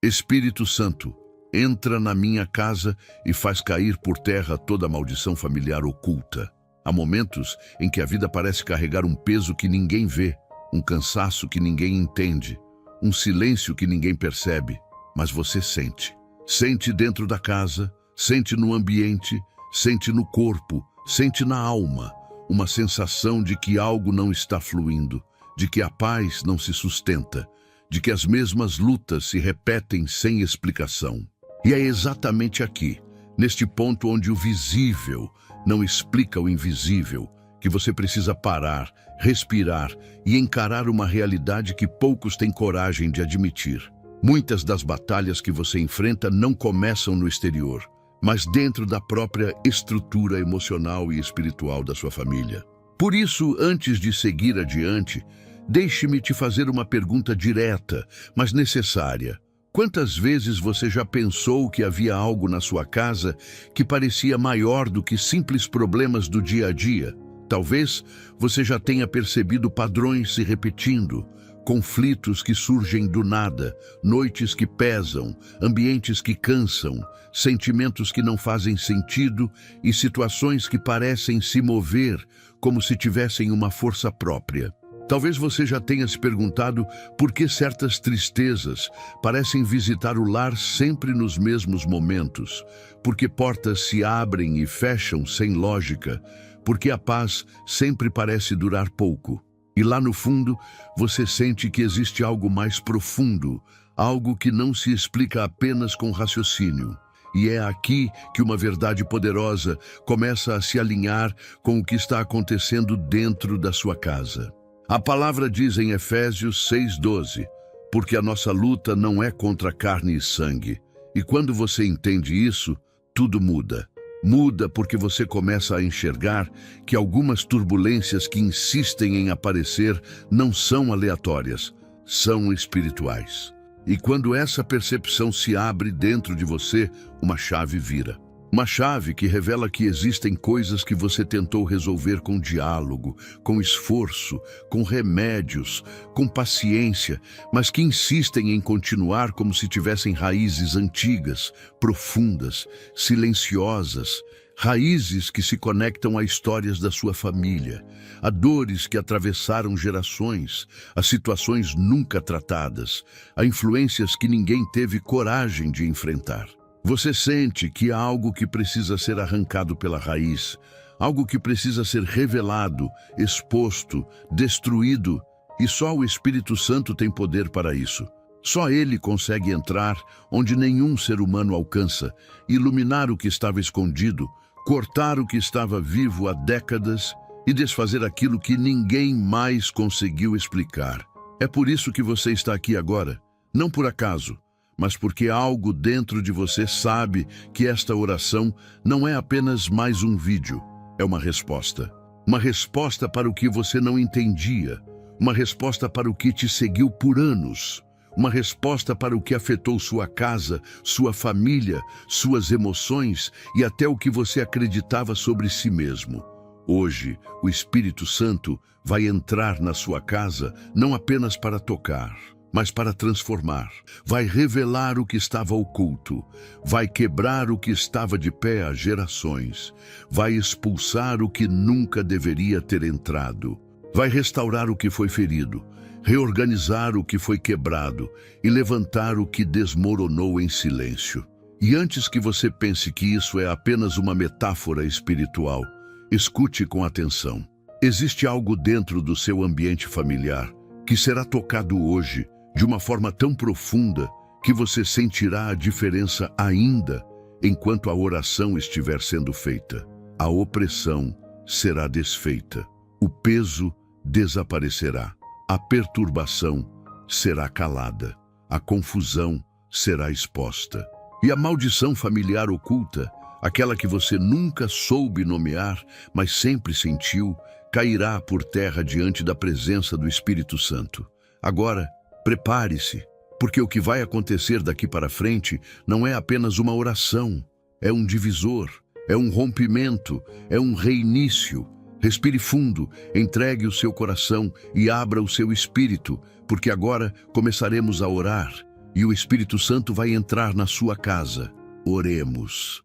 Espírito Santo, entra na minha casa e faz cair por terra toda a maldição familiar oculta. Há momentos em que a vida parece carregar um peso que ninguém vê, um cansaço que ninguém entende, um silêncio que ninguém percebe, mas você sente. Sente dentro da casa, sente no ambiente, sente no corpo, sente na alma, uma sensação de que algo não está fluindo, de que a paz não se sustenta, de que as mesmas lutas se repetem sem explicação. E é exatamente aqui, neste ponto onde o visível não explica o invisível, que você precisa parar, respirar e encarar uma realidade que poucos têm coragem de admitir. Muitas das batalhas que você enfrenta não começam no exterior, mas dentro da própria estrutura emocional e espiritual da sua família. Por isso, antes de seguir adiante, deixe-me te fazer uma pergunta direta, mas necessária. Quantas vezes você já pensou que havia algo na sua casa que parecia maior do que simples problemas do dia a dia? Talvez você já tenha percebido padrões se repetindo, conflitos que surgem do nada, noites que pesam, ambientes que cansam, sentimentos que não fazem sentido e situações que parecem se mover como se tivessem uma força própria. Talvez você já tenha se perguntado por que certas tristezas parecem visitar o lar sempre nos mesmos momentos, porque portas se abrem e fecham sem lógica, porque a paz sempre parece durar pouco. E lá no fundo, você sente que existe algo mais profundo, algo que não se explica apenas com raciocínio. E é aqui que uma verdade poderosa começa a se alinhar com o que está acontecendo dentro da sua casa. A palavra diz em Efésios 6:12, porque a nossa luta não é contra carne e sangue. E quando você entende isso, tudo muda. Muda porque você começa a enxergar que algumas turbulências que insistem em aparecer não são aleatórias, são espirituais. E quando essa percepção se abre dentro de você, uma chave vira. Uma chave que revela que existem coisas que você tentou resolver com diálogo, com esforço, com remédios, com paciência, mas que insistem em continuar como se tivessem raízes antigas, profundas, silenciosas, raízes que se conectam a histórias da sua família, a dores que atravessaram gerações, a situações nunca tratadas, a influências que ninguém teve coragem de enfrentar. Você sente que há algo que precisa ser arrancado pela raiz, algo que precisa ser revelado, exposto, destruído, e só o Espírito Santo tem poder para isso. Só ele consegue entrar onde nenhum ser humano alcança, iluminar o que estava escondido, cortar o que estava vivo há décadas e desfazer aquilo que ninguém mais conseguiu explicar. É por isso que você está aqui agora, não por acaso, mas porque algo dentro de você sabe que esta oração não é apenas mais um vídeo, é uma resposta. Uma resposta para o que você não entendia, uma resposta para o que te seguiu por anos, uma resposta para o que afetou sua casa, sua família, suas emoções e até o que você acreditava sobre si mesmo. Hoje, o Espírito Santo vai entrar na sua casa não apenas para tocar, mas para transformar. Vai revelar o que estava oculto, vai quebrar o que estava de pé há gerações, vai expulsar o que nunca deveria ter entrado, vai restaurar o que foi ferido, reorganizar o que foi quebrado e levantar o que desmoronou em silêncio. E antes que você pense que isso é apenas uma metáfora espiritual, escute com atenção. Existe algo dentro do seu ambiente familiar que será tocado hoje de uma forma tão profunda que você sentirá a diferença ainda enquanto a oração estiver sendo feita. A opressão será desfeita, o peso desaparecerá, a perturbação será calada, a confusão será exposta. E a maldição familiar oculta, aquela que você nunca soube nomear, mas sempre sentiu, cairá por terra diante da presença do Espírito Santo. Agora, prepare-se, porque o que vai acontecer daqui para frente não é apenas uma oração, é um divisor, é um rompimento, é um reinício. Respire fundo, entregue o seu coração e abra o seu espírito, porque agora começaremos a orar. e o Espírito Santo vai entrar na sua casa. Oremos.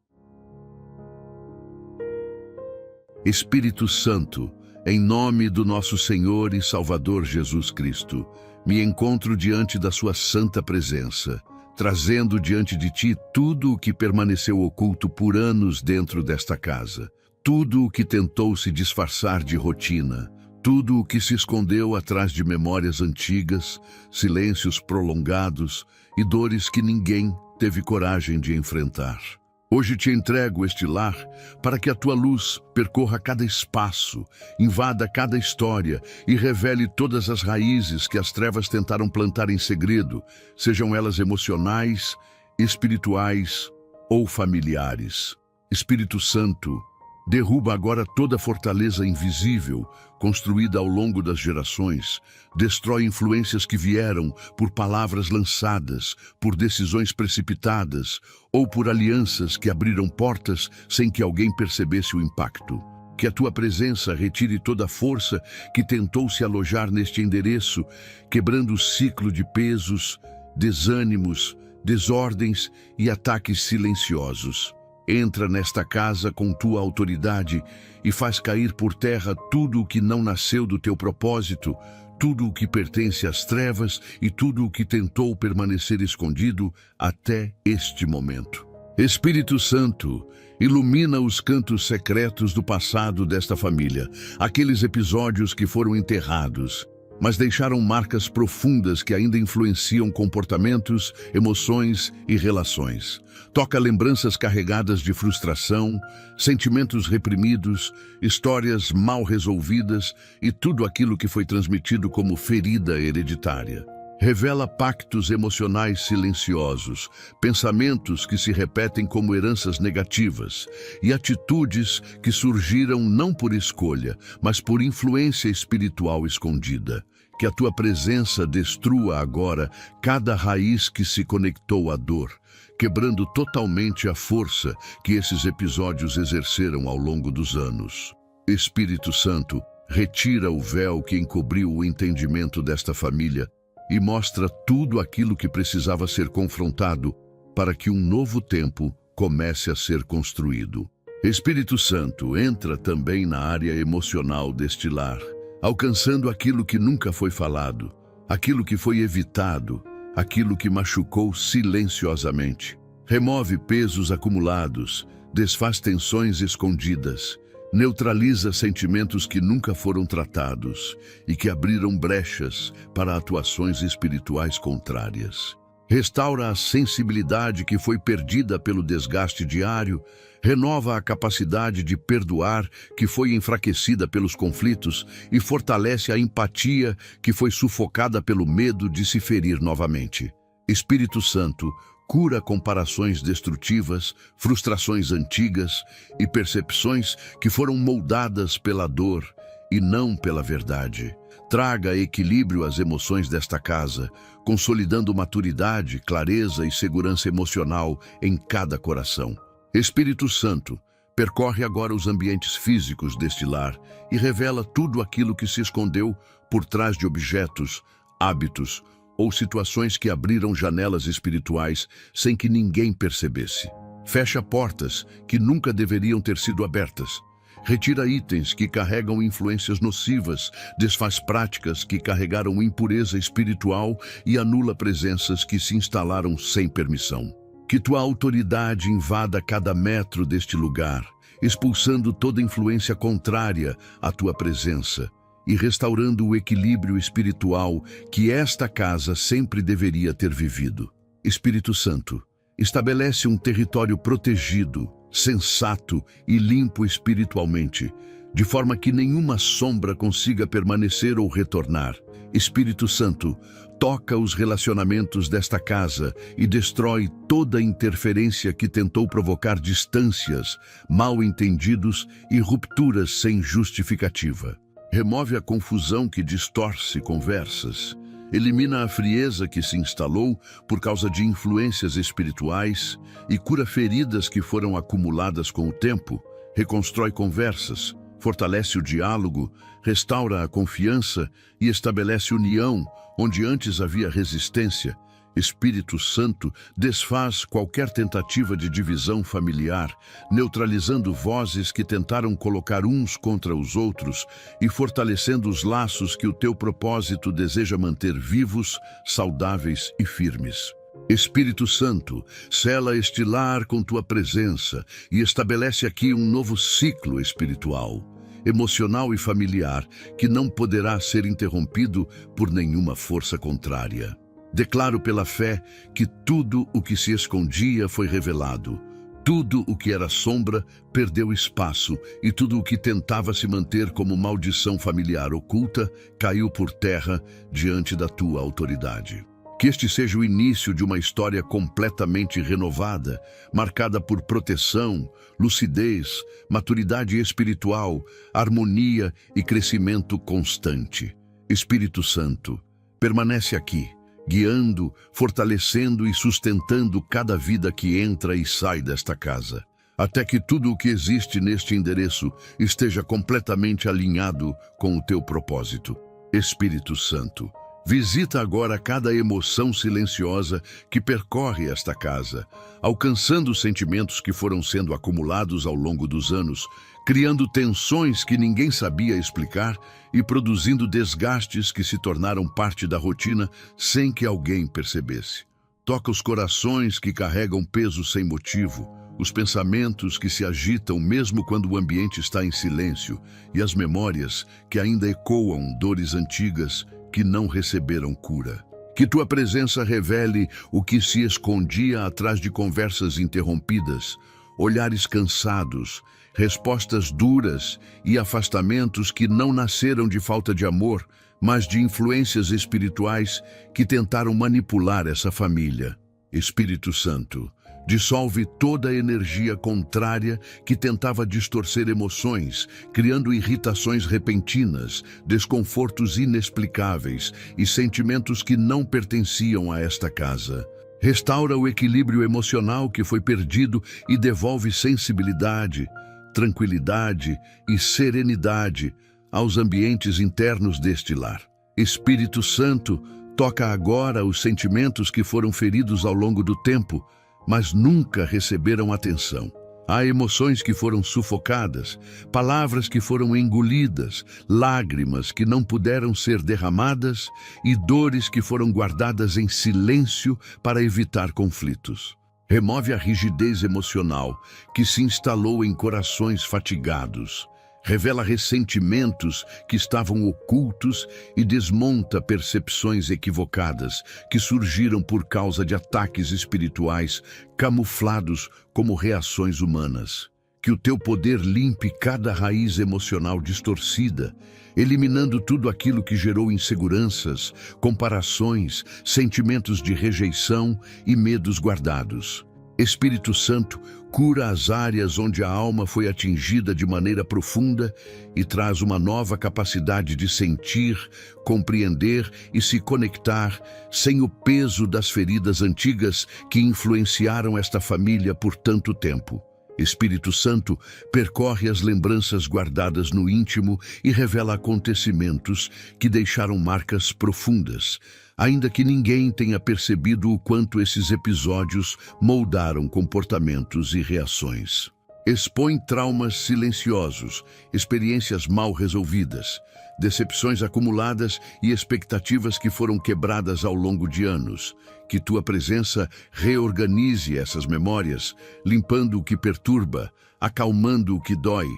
Espírito Santo, em nome do nosso Senhor e Salvador Jesus Cristo, me encontro diante da sua santa presença, trazendo diante de ti tudo o que permaneceu oculto por anos dentro desta casa, tudo o que tentou se disfarçar de rotina, tudo o que se escondeu atrás de memórias antigas, silêncios prolongados e dores que ninguém teve coragem de enfrentar. Hoje te entrego este lar para que a tua luz percorra cada espaço, invada cada história e revele todas as raízes que as trevas tentaram plantar em segredo, sejam elas emocionais, espirituais ou familiares. Espírito Santo, derruba agora toda fortaleza invisível, construída ao longo das gerações, destrói influências que vieram por palavras lançadas, por decisões precipitadas ou por alianças que abriram portas sem que alguém percebesse o impacto. Que a tua presença retire toda a força que tentou se alojar neste endereço, quebrando o ciclo de pesos, desânimos, desordens e ataques silenciosos. Entra nesta casa com tua autoridade e faz cair por terra tudo o que não nasceu do teu propósito, tudo o que pertence às trevas e tudo o que tentou permanecer escondido até este momento. Espírito Santo, ilumina os cantos secretos do passado desta família, aqueles episódios que foram enterrados, mas deixaram marcas profundas que ainda influenciam comportamentos, emoções e relações. Toca lembranças carregadas de frustração, sentimentos reprimidos, histórias mal resolvidas e tudo aquilo que foi transmitido como ferida hereditária. Revela pactos emocionais silenciosos, pensamentos que se repetem como heranças negativas e atitudes que surgiram não por escolha, mas por influência espiritual escondida. Que a tua presença destrua agora cada raiz que se conectou à dor, quebrando totalmente a força que esses episódios exerceram ao longo dos anos. Espírito Santo, retira o véu que encobriu o entendimento desta família e mostra tudo aquilo que precisava ser confrontado para que um novo tempo comece a ser construído. Espírito Santo, entra também na área emocional deste lar, alcançando aquilo que nunca foi falado, aquilo que foi evitado, aquilo que machucou silenciosamente. Remove pesos acumulados, desfaz tensões escondidas, neutraliza sentimentos que nunca foram tratados e que abriram brechas para atuações espirituais contrárias. Restaura a sensibilidade que foi perdida pelo desgaste diário, renova a capacidade de perdoar que foi enfraquecida pelos conflitos e fortalece a empatia que foi sufocada pelo medo de se ferir novamente. Espírito Santo, cura comparações destrutivas, frustrações antigas e percepções que foram moldadas pela dor e não pela verdade. Traga equilíbrio às emoções desta casa, consolidando maturidade, clareza e segurança emocional em cada coração. Espírito Santo, percorre agora os ambientes físicos deste lar e revela tudo aquilo que se escondeu por trás de objetos, hábitos ou situações que abriram janelas espirituais sem que ninguém percebesse. Fecha portas que nunca deveriam ter sido abertas. Retira itens que carregam influências nocivas, desfaz práticas que carregaram impureza espiritual e anula presenças que se instalaram sem permissão. Que tua autoridade invada cada metro deste lugar, expulsando toda influência contrária à tua presença e restaurando o equilíbrio espiritual que esta casa sempre deveria ter vivido. Espírito Santo, estabelece um território protegido, sensato e limpo espiritualmente, de forma que nenhuma sombra consiga permanecer ou retornar. Espírito Santo, toca os relacionamentos desta casa e destrói toda interferência que tentou provocar distâncias, mal-entendidos e rupturas sem justificativa. Remove a confusão que distorce conversas. Elimina a frieza que se instalou por causa de influências espirituais e cura feridas que foram acumuladas com o tempo. Reconstrói conversas, fortalece o diálogo, restaura a confiança e estabelece união onde antes havia resistência. Espírito Santo, desfaz qualquer tentativa de divisão familiar, neutralizando vozes que tentaram colocar uns contra os outros e fortalecendo os laços que o teu propósito deseja manter vivos, saudáveis e firmes. Espírito Santo, sela este lar com tua presença e estabelece aqui um novo ciclo espiritual, emocional e familiar que não poderá ser interrompido por nenhuma força contrária. Declaro pela fé que tudo o que se escondia foi revelado, tudo o que era sombra perdeu espaço e tudo o que tentava se manter como maldição familiar oculta caiu por terra diante da tua autoridade. Que este seja o início de uma história completamente renovada, marcada por proteção, lucidez, maturidade espiritual, harmonia e crescimento constante. Espírito Santo, permanece aqui, guiando, fortalecendo e sustentando cada vida que entra e sai desta casa, até que tudo o que existe neste endereço esteja completamente alinhado com o teu propósito. Espírito Santo, visita agora cada emoção silenciosa que percorre esta casa, alcançando os sentimentos que foram sendo acumulados ao longo dos anos, criando tensões que ninguém sabia explicar e produzindo desgastes que se tornaram parte da rotina sem que alguém percebesse. Toca os corações que carregam peso sem motivo, os pensamentos que se agitam mesmo quando o ambiente está em silêncio e as memórias que ainda ecoam dores antigas que não receberam cura. Que tua presença revele o que se escondia atrás de conversas interrompidas, olhares cansados, respostas duras e afastamentos que não nasceram de falta de amor, mas de influências espirituais que tentaram manipular essa família. Espírito Santo, dissolve toda a energia contrária que tentava distorcer emoções, criando irritações repentinas, desconfortos inexplicáveis e sentimentos que não pertenciam a esta casa. Restaura o equilíbrio emocional que foi perdido e devolve sensibilidade, tranquilidade e serenidade aos ambientes internos deste lar. Espírito Santo, toca agora os sentimentos que foram feridos ao longo do tempo, mas nunca receberam atenção. Há emoções que foram sufocadas, palavras que foram engolidas, lágrimas que não puderam ser derramadas e dores que foram guardadas em silêncio para evitar conflitos. Remove a rigidez emocional que se instalou em corações fatigados. Revela ressentimentos que estavam ocultos e desmonta percepções equivocadas que surgiram por causa de ataques espirituais camuflados como reações humanas. Que o teu poder limpe cada raiz emocional distorcida, eliminando tudo aquilo que gerou inseguranças, comparações, sentimentos de rejeição e medos guardados. Espírito Santo, cura as áreas onde a alma foi atingida de maneira profunda e traz uma nova capacidade de sentir, compreender e se conectar sem o peso das feridas antigas que influenciaram esta família por tanto tempo. Espírito Santo, percorre as lembranças guardadas no íntimo e revela acontecimentos que deixaram marcas profundas, ainda que ninguém tenha percebido o quanto esses episódios moldaram comportamentos e reações. Expõe traumas silenciosos, experiências mal resolvidas, decepções acumuladas e expectativas que foram quebradas ao longo de anos. Que tua presença reorganize essas memórias, limpando o que perturba, acalmando o que dói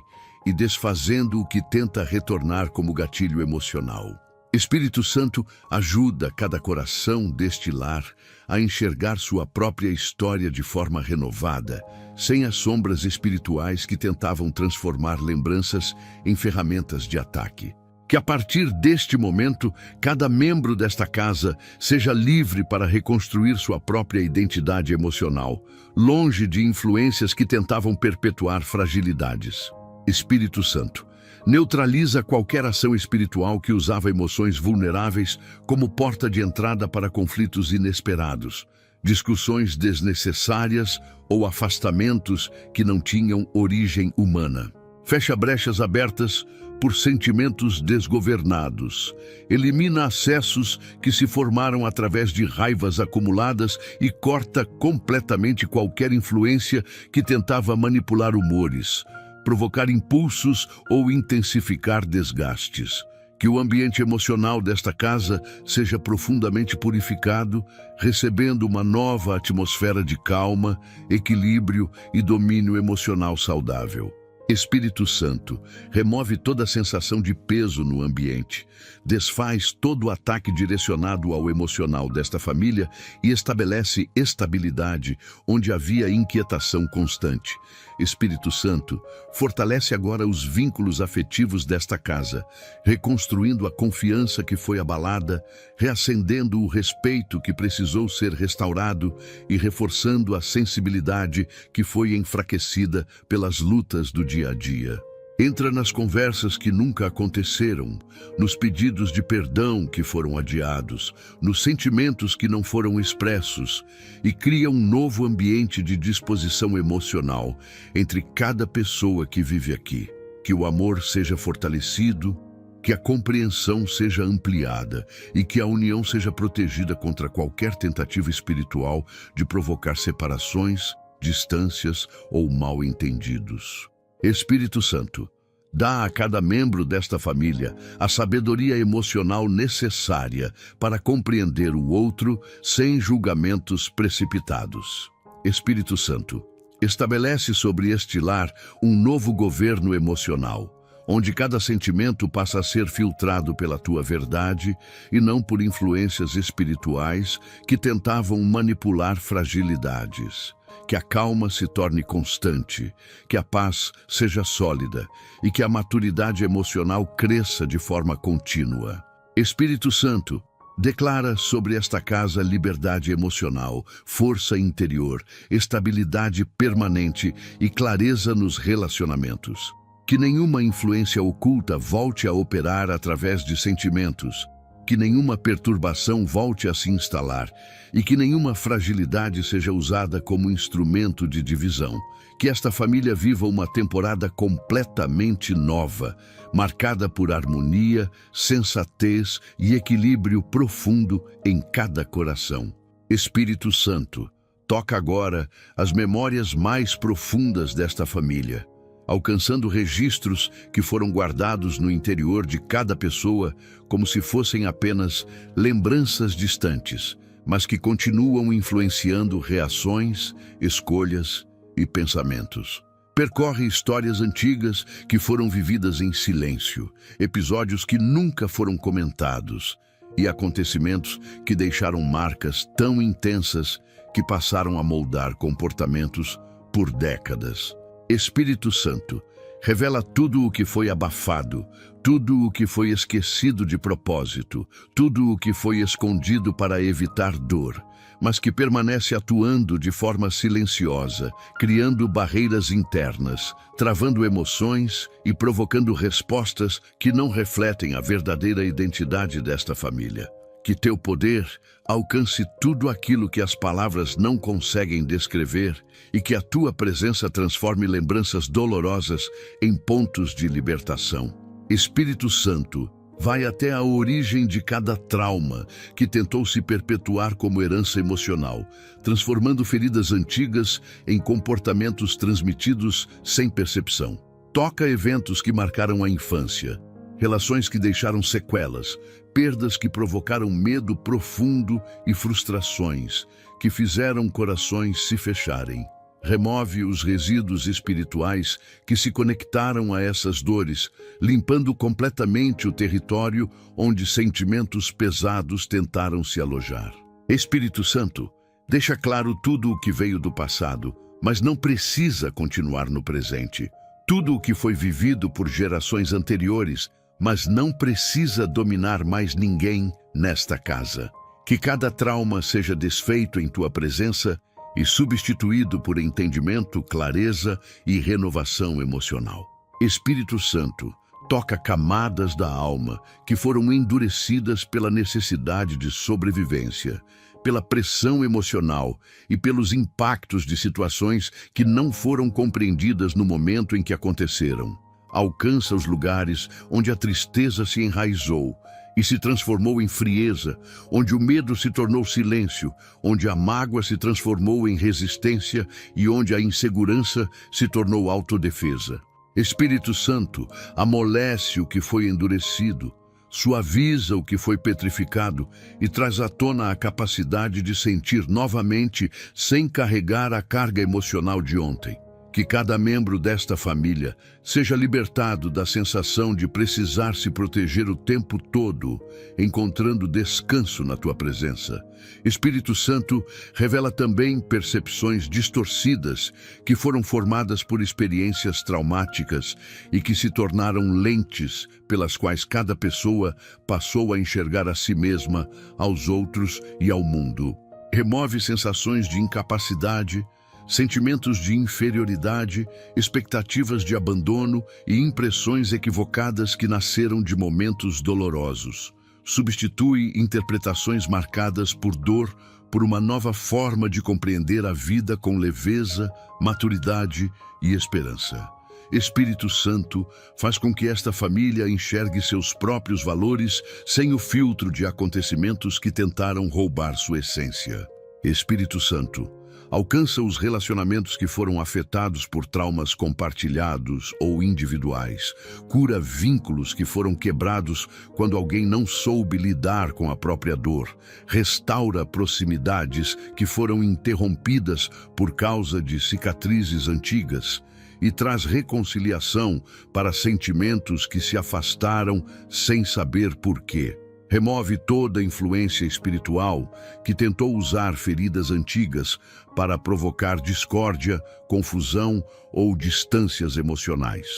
e desfazendo o que tenta retornar como gatilho emocional. Espírito Santo, ajuda cada coração deste lar a enxergar sua própria história de forma renovada, sem as sombras espirituais que tentavam transformar lembranças em ferramentas de ataque. Que a partir deste momento, cada membro desta casa seja livre para reconstruir sua própria identidade emocional, longe de influências que tentavam perpetuar fragilidades. Espírito Santo, neutraliza qualquer ação espiritual que usava emoções vulneráveis como porta de entrada para conflitos inesperados, discussões desnecessárias ou afastamentos que não tinham origem humana. Fecha brechas abertas por sentimentos desgovernados. Elimina acessos que se formaram através de raivas acumuladas e corta completamente qualquer influência que tentava manipular humores, provocar impulsos ou intensificar desgastes. Que o ambiente emocional desta casa seja profundamente purificado, recebendo uma nova atmosfera de calma, equilíbrio e domínio emocional saudável. Espírito Santo, remove toda a sensação de peso no ambiente, desfaz todo o ataque direcionado ao emocional desta família e estabelece estabilidade onde havia inquietação constante. Espírito Santo, fortalece agora os vínculos afetivos desta casa, reconstruindo a confiança que foi abalada, reacendendo o respeito que precisou ser restaurado e reforçando a sensibilidade que foi enfraquecida pelas lutas do dia a dia. Entra nas conversas que nunca aconteceram, nos pedidos de perdão que foram adiados, nos sentimentos que não foram expressos e cria um novo ambiente de disposição emocional entre cada pessoa que vive aqui. Que o amor seja fortalecido, que a compreensão seja ampliada e que a união seja protegida contra qualquer tentativa espiritual de provocar separações, distâncias ou mal-entendidos. Espírito Santo, dá a cada membro desta família a sabedoria emocional necessária para compreender o outro sem julgamentos precipitados. Espírito Santo, estabelece sobre este lar um novo governo emocional, onde cada sentimento passa a ser filtrado pela tua verdade e não por influências espirituais que tentavam manipular fragilidades. Que a calma se torne constante, que a paz seja sólida e que a maturidade emocional cresça de forma contínua. Espírito Santo, declara sobre esta casa liberdade emocional, força interior, estabilidade permanente e clareza nos relacionamentos. Que nenhuma influência oculta volte a operar através de sentimentos, que nenhuma perturbação volte a se instalar e que nenhuma fragilidade seja usada como instrumento de divisão. Que esta família viva uma temporada completamente nova, marcada por harmonia, sensatez e equilíbrio profundo em cada coração. Espírito Santo, toca agora as memórias mais profundas desta família, alcançando registros que foram guardados no interior de cada pessoa como se fossem apenas lembranças distantes, mas que continuam influenciando reações, escolhas e pensamentos. Percorre histórias antigas que foram vividas em silêncio, episódios que nunca foram comentados e acontecimentos que deixaram marcas tão intensas que passaram a moldar comportamentos por décadas. Espírito Santo, revela tudo o que foi abafado, tudo o que foi esquecido de propósito, tudo o que foi escondido para evitar dor, mas que permanece atuando de forma silenciosa, criando barreiras internas, travando emoções e provocando respostas que não refletem a verdadeira identidade desta família. Que teu poder alcance tudo aquilo que as palavras não conseguem descrever e que a tua presença transforme lembranças dolorosas em pontos de libertação. Espírito Santo, vai até a origem de cada trauma que tentou se perpetuar como herança emocional, transformando feridas antigas em comportamentos transmitidos sem percepção. Toca eventos que marcaram a infância, relações que deixaram sequelas, perdas que provocaram medo profundo e frustrações que fizeram corações se fecharem. Remove os resíduos espirituais que se conectaram a essas dores, limpando completamente o território onde sentimentos pesados tentaram se alojar. Espírito Santo, deixa claro tudo o que veio do passado, mas não precisa continuar no presente. Tudo o que foi vivido por gerações anteriores, mas não precisa dominar mais ninguém nesta casa. Que cada trauma seja desfeito em tua presença e substituído por entendimento, clareza e renovação emocional. Espírito Santo, toca camadas da alma que foram endurecidas pela necessidade de sobrevivência, pela pressão emocional e pelos impactos de situações que não foram compreendidas no momento em que aconteceram. alcança os lugares onde a tristeza se enraizou e se transformou em frieza, onde o medo se tornou silêncio, onde a mágoa se transformou em resistência e onde a insegurança se tornou autodefesa. Espírito Santo, amolece o que foi endurecido, suaviza o que foi petrificado e traz à tona a capacidade de sentir novamente sem carregar a carga emocional de ontem. Que cada membro desta família seja libertado da sensação de precisar se proteger o tempo todo, encontrando descanso na tua presença. Espírito Santo, revela também percepções distorcidas que foram formadas por experiências traumáticas e que se tornaram lentes pelas quais cada pessoa passou a enxergar a si mesma, aos outros e ao mundo. Remove sensações de incapacidade, sentimentos de inferioridade, expectativas de abandono e impressões equivocadas que nasceram de momentos dolorosos. Substitui interpretações marcadas por dor por uma nova forma de compreender a vida com leveza, maturidade e esperança. Espírito Santo, faz com que esta família enxergue seus próprios valores sem o filtro de acontecimentos que tentaram roubar sua essência. Espírito Santo, alcança os relacionamentos que foram afetados por traumas compartilhados ou individuais. Cura vínculos que foram quebrados quando alguém não soube lidar com a própria dor. Restaura proximidades que foram interrompidas por causa de cicatrizes antigas. E traz reconciliação para sentimentos que se afastaram sem saber por quê. Remove toda influência espiritual que tentou usar feridas antigas para provocar discórdia, confusão ou distâncias emocionais.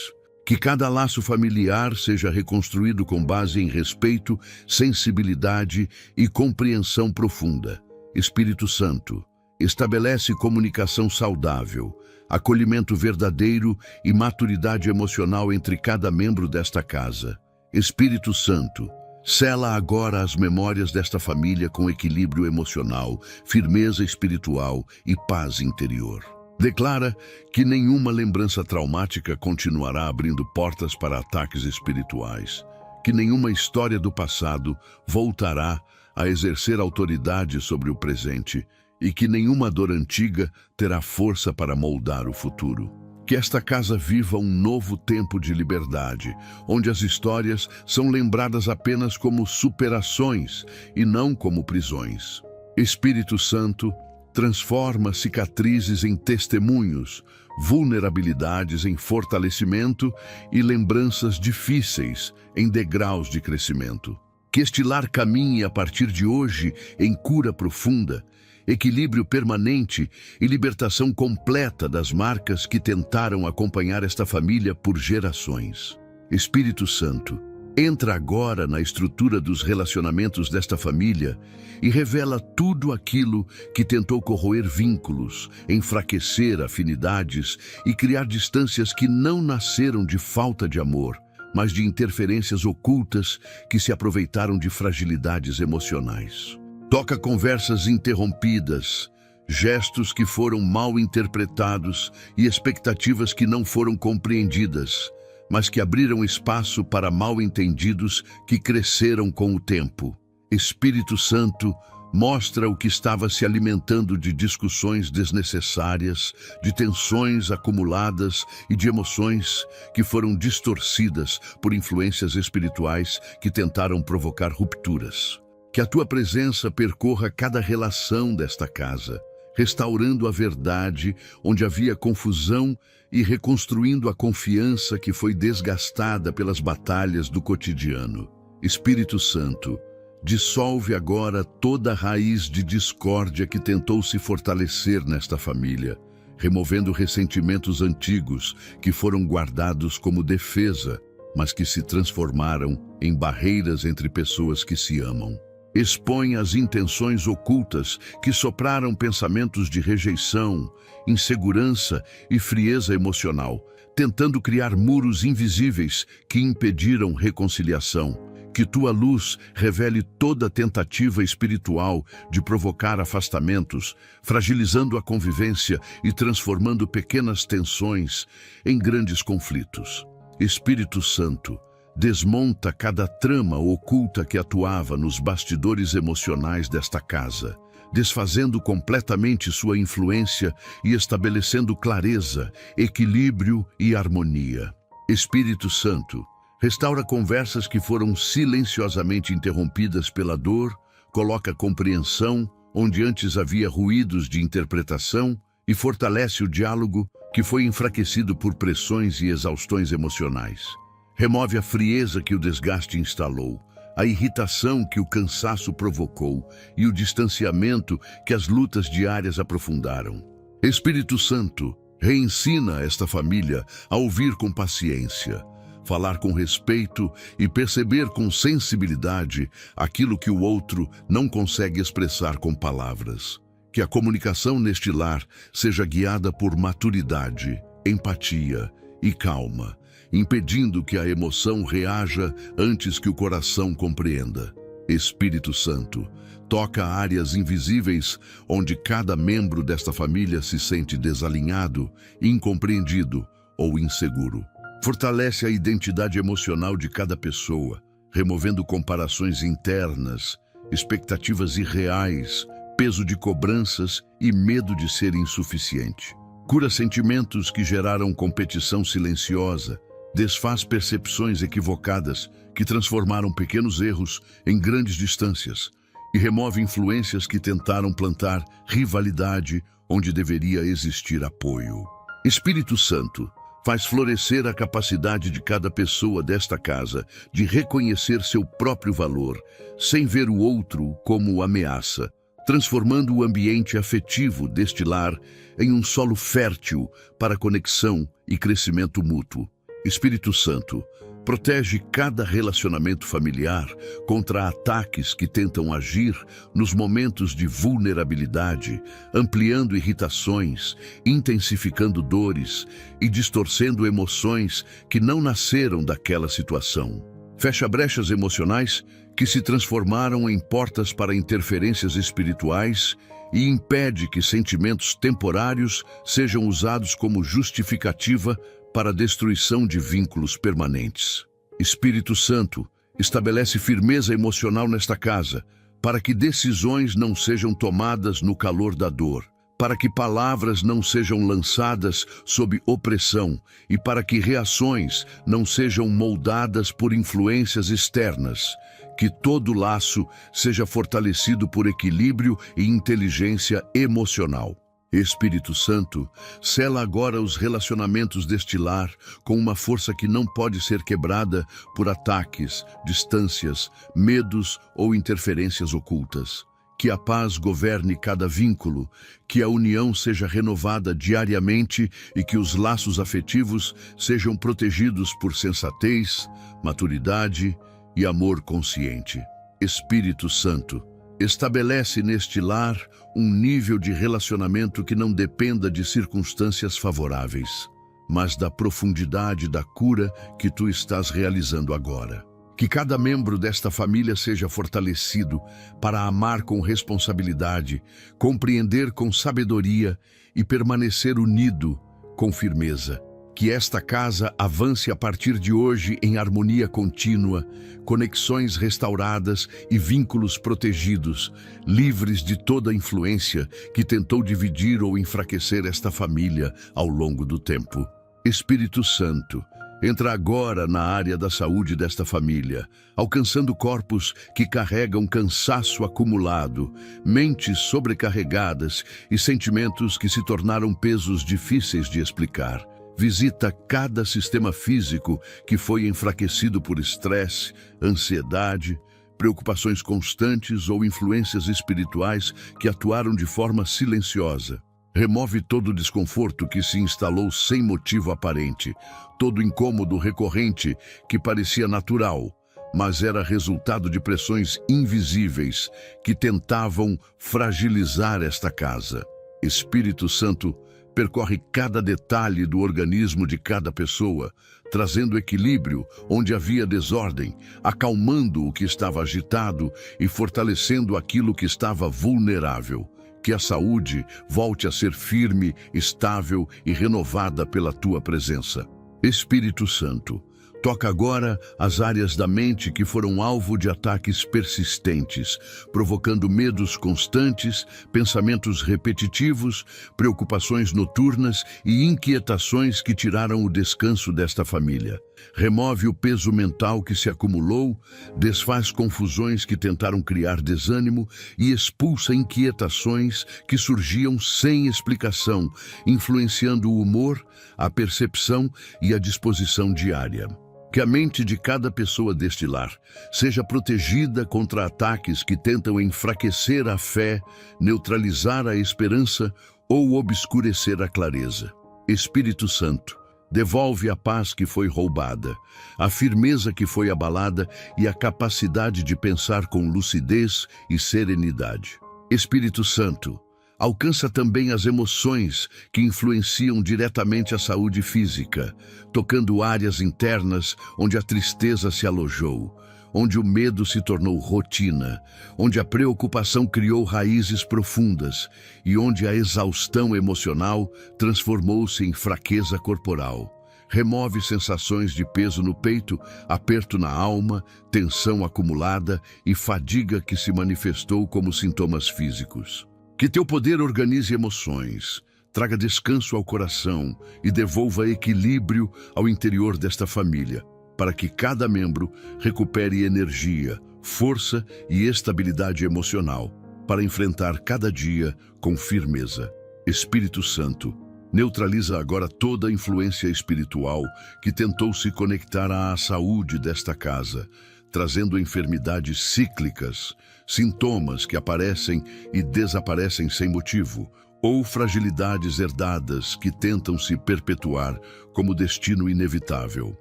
Que cada laço familiar seja reconstruído com base em respeito, sensibilidade e compreensão profunda. Espírito Santo, estabelece comunicação saudável, acolhimento verdadeiro e maturidade emocional entre cada membro desta casa. Espírito Santo, sela agora as memórias desta família com equilíbrio emocional, firmeza espiritual e paz interior. Declara que nenhuma lembrança traumática continuará abrindo portas para ataques espirituais, que nenhuma história do passado voltará a exercer autoridade sobre o presente e que nenhuma dor antiga terá força para moldar o futuro. Que esta casa viva um novo tempo de liberdade, onde as histórias são lembradas apenas como superações e não como prisões. Espírito Santo, transforma cicatrizes em testemunhos, vulnerabilidades em fortalecimento e lembranças difíceis em degraus de crescimento. Que este lar caminhe a partir de hoje em cura profunda, equilíbrio permanente e libertação completa das marcas que tentaram acompanhar esta família por gerações. Espírito Santo, entra agora na estrutura dos relacionamentos desta família e revela tudo aquilo que tentou corroer vínculos, enfraquecer afinidades e criar distâncias que não nasceram de falta de amor, mas de interferências ocultas que se aproveitaram de fragilidades emocionais. Toca conversas interrompidas, gestos que foram mal interpretados e expectativas que não foram compreendidas, mas que abriram espaço para mal-entendidos que cresceram com o tempo. Espírito Santo, mostra o que estava se alimentando de discussões desnecessárias, de tensões acumuladas e de emoções que foram distorcidas por influências espirituais que tentaram provocar rupturas. Que a tua presença percorra cada relação desta casa, restaurando a verdade onde havia confusão e reconstruindo a confiança que foi desgastada pelas batalhas do cotidiano. Espírito Santo, dissolve agora toda raiz de discórdia que tentou se fortalecer nesta família, removendo ressentimentos antigos que foram guardados como defesa, mas que se transformaram em barreiras entre pessoas que se amam. Expõe as intenções ocultas que sopraram pensamentos de rejeição, insegurança e frieza emocional, tentando criar muros invisíveis que impediram reconciliação. Que tua luz revele toda tentativa espiritual de provocar afastamentos, fragilizando a convivência e transformando pequenas tensões em grandes conflitos. Espírito Santo, desmonta cada trama oculta que atuava nos bastidores emocionais desta casa, desfazendo completamente sua influência e estabelecendo clareza, equilíbrio e harmonia. Espírito Santo, restaura conversas que foram silenciosamente interrompidas pela dor, coloca compreensão onde antes havia ruídos de interpretação e fortalece o diálogo que foi enfraquecido por pressões e exaustões emocionais. Remove a frieza que o desgaste instalou, a irritação que o cansaço provocou e o distanciamento que as lutas diárias aprofundaram. Espírito Santo, reensina esta família a ouvir com paciência, falar com respeito e perceber com sensibilidade aquilo que o outro não consegue expressar com palavras. Que a comunicação neste lar seja guiada por maturidade, empatia e calma, impedindo que a emoção reaja antes que o coração compreenda. Espírito Santo, toca áreas invisíveis onde cada membro desta família se sente desalinhado, incompreendido ou inseguro. Fortalece a identidade emocional de cada pessoa, removendo comparações internas, expectativas irreais, peso de cobranças e medo de ser insuficiente. Cura sentimentos que geraram competição silenciosa, desfaz percepções equivocadas que transformaram pequenos erros em grandes distâncias e remove influências que tentaram plantar rivalidade onde deveria existir apoio. Espírito Santo, faz florescer a capacidade de cada pessoa desta casa de reconhecer seu próprio valor, sem ver o outro como ameaça, transformando o ambiente afetivo deste lar em um solo fértil para conexão e crescimento mútuo. Espírito Santo, protege cada relacionamento familiar contra ataques que tentam agir nos momentos de vulnerabilidade, ampliando irritações, intensificando dores e distorcendo emoções que não nasceram daquela situação. Fecha brechas emocionais que se transformaram em portas para interferências espirituais e impede que sentimentos temporários sejam usados como justificativa para a destruição de vínculos permanentes. Espírito Santo, estabelece firmeza emocional nesta casa, para que decisões não sejam tomadas no calor da dor, para que palavras não sejam lançadas sob opressão e para que reações não sejam moldadas por influências externas. Que todo laço seja fortalecido por equilíbrio e inteligência emocional. Espírito Santo, sela agora os relacionamentos deste lar com uma força que não pode ser quebrada por ataques, distâncias, medos ou interferências ocultas. Que a paz governe cada vínculo, que a união seja renovada diariamente e que os laços afetivos sejam protegidos por sensatez, maturidade e amor consciente. Espírito Santo, estabelece neste lar um nível de relacionamento que não dependa de circunstâncias favoráveis, mas da profundidade da cura que tu estás realizando agora. Que cada membro desta família seja fortalecido para amar com responsabilidade, compreender com sabedoria e permanecer unido com firmeza. Que esta casa avance a partir de hoje em harmonia contínua, conexões restauradas e vínculos protegidos, livres de toda influência que tentou dividir ou enfraquecer esta família ao longo do tempo. Espírito Santo, entra agora na área da saúde desta família, alcançando corpos que carregam cansaço acumulado, mentes sobrecarregadas e sentimentos que se tornaram pesos difíceis de explicar. Visita cada sistema físico que foi enfraquecido por estresse, ansiedade, preocupações constantes ou influências espirituais que atuaram de forma silenciosa. Remove todo o desconforto que se instalou sem motivo aparente, todo incômodo recorrente que parecia natural, mas era resultado de pressões invisíveis que tentavam fragilizar esta casa. Espírito Santo, percorre cada detalhe do organismo de cada pessoa, trazendo equilíbrio onde havia desordem, acalmando o que estava agitado e fortalecendo aquilo que estava vulnerável. Que a saúde volte a ser firme, estável e renovada pela tua presença. Espírito Santo, Toca agora as áreas da mente que foram alvo de ataques persistentes, provocando medos constantes, pensamentos repetitivos, preocupações noturnas e inquietações que tiraram o descanso desta família. Remove o peso mental que se acumulou, desfaz confusões que tentaram criar desânimo e expulsa inquietações que surgiam sem explicação, influenciando o humor, a percepção e a disposição diária. Que a mente de cada pessoa deste lar seja protegida contra ataques que tentam enfraquecer a fé, neutralizar a esperança ou obscurecer a clareza. Espírito Santo, devolve a paz que foi roubada, a firmeza que foi abalada e a capacidade de pensar com lucidez e serenidade. Espírito Santo, alcança também as emoções que influenciam diretamente a saúde física, tocando áreas internas onde a tristeza se alojou, onde o medo se tornou rotina, onde a preocupação criou raízes profundas e onde a exaustão emocional transformou-se em fraqueza corporal. Remove sensações de peso no peito, aperto na alma, tensão acumulada e fadiga que se manifestou como sintomas físicos. Que teu poder organize emoções, traga descanso ao coração e devolva equilíbrio ao interior desta família, para que cada membro recupere energia, força e estabilidade emocional, para enfrentar cada dia com firmeza. Espírito Santo, neutraliza agora toda a influência espiritual que tentou se conectar à saúde desta casa, trazendo enfermidades cíclicas, sintomas que aparecem e desaparecem sem motivo, ou fragilidades herdadas que tentam se perpetuar como destino inevitável.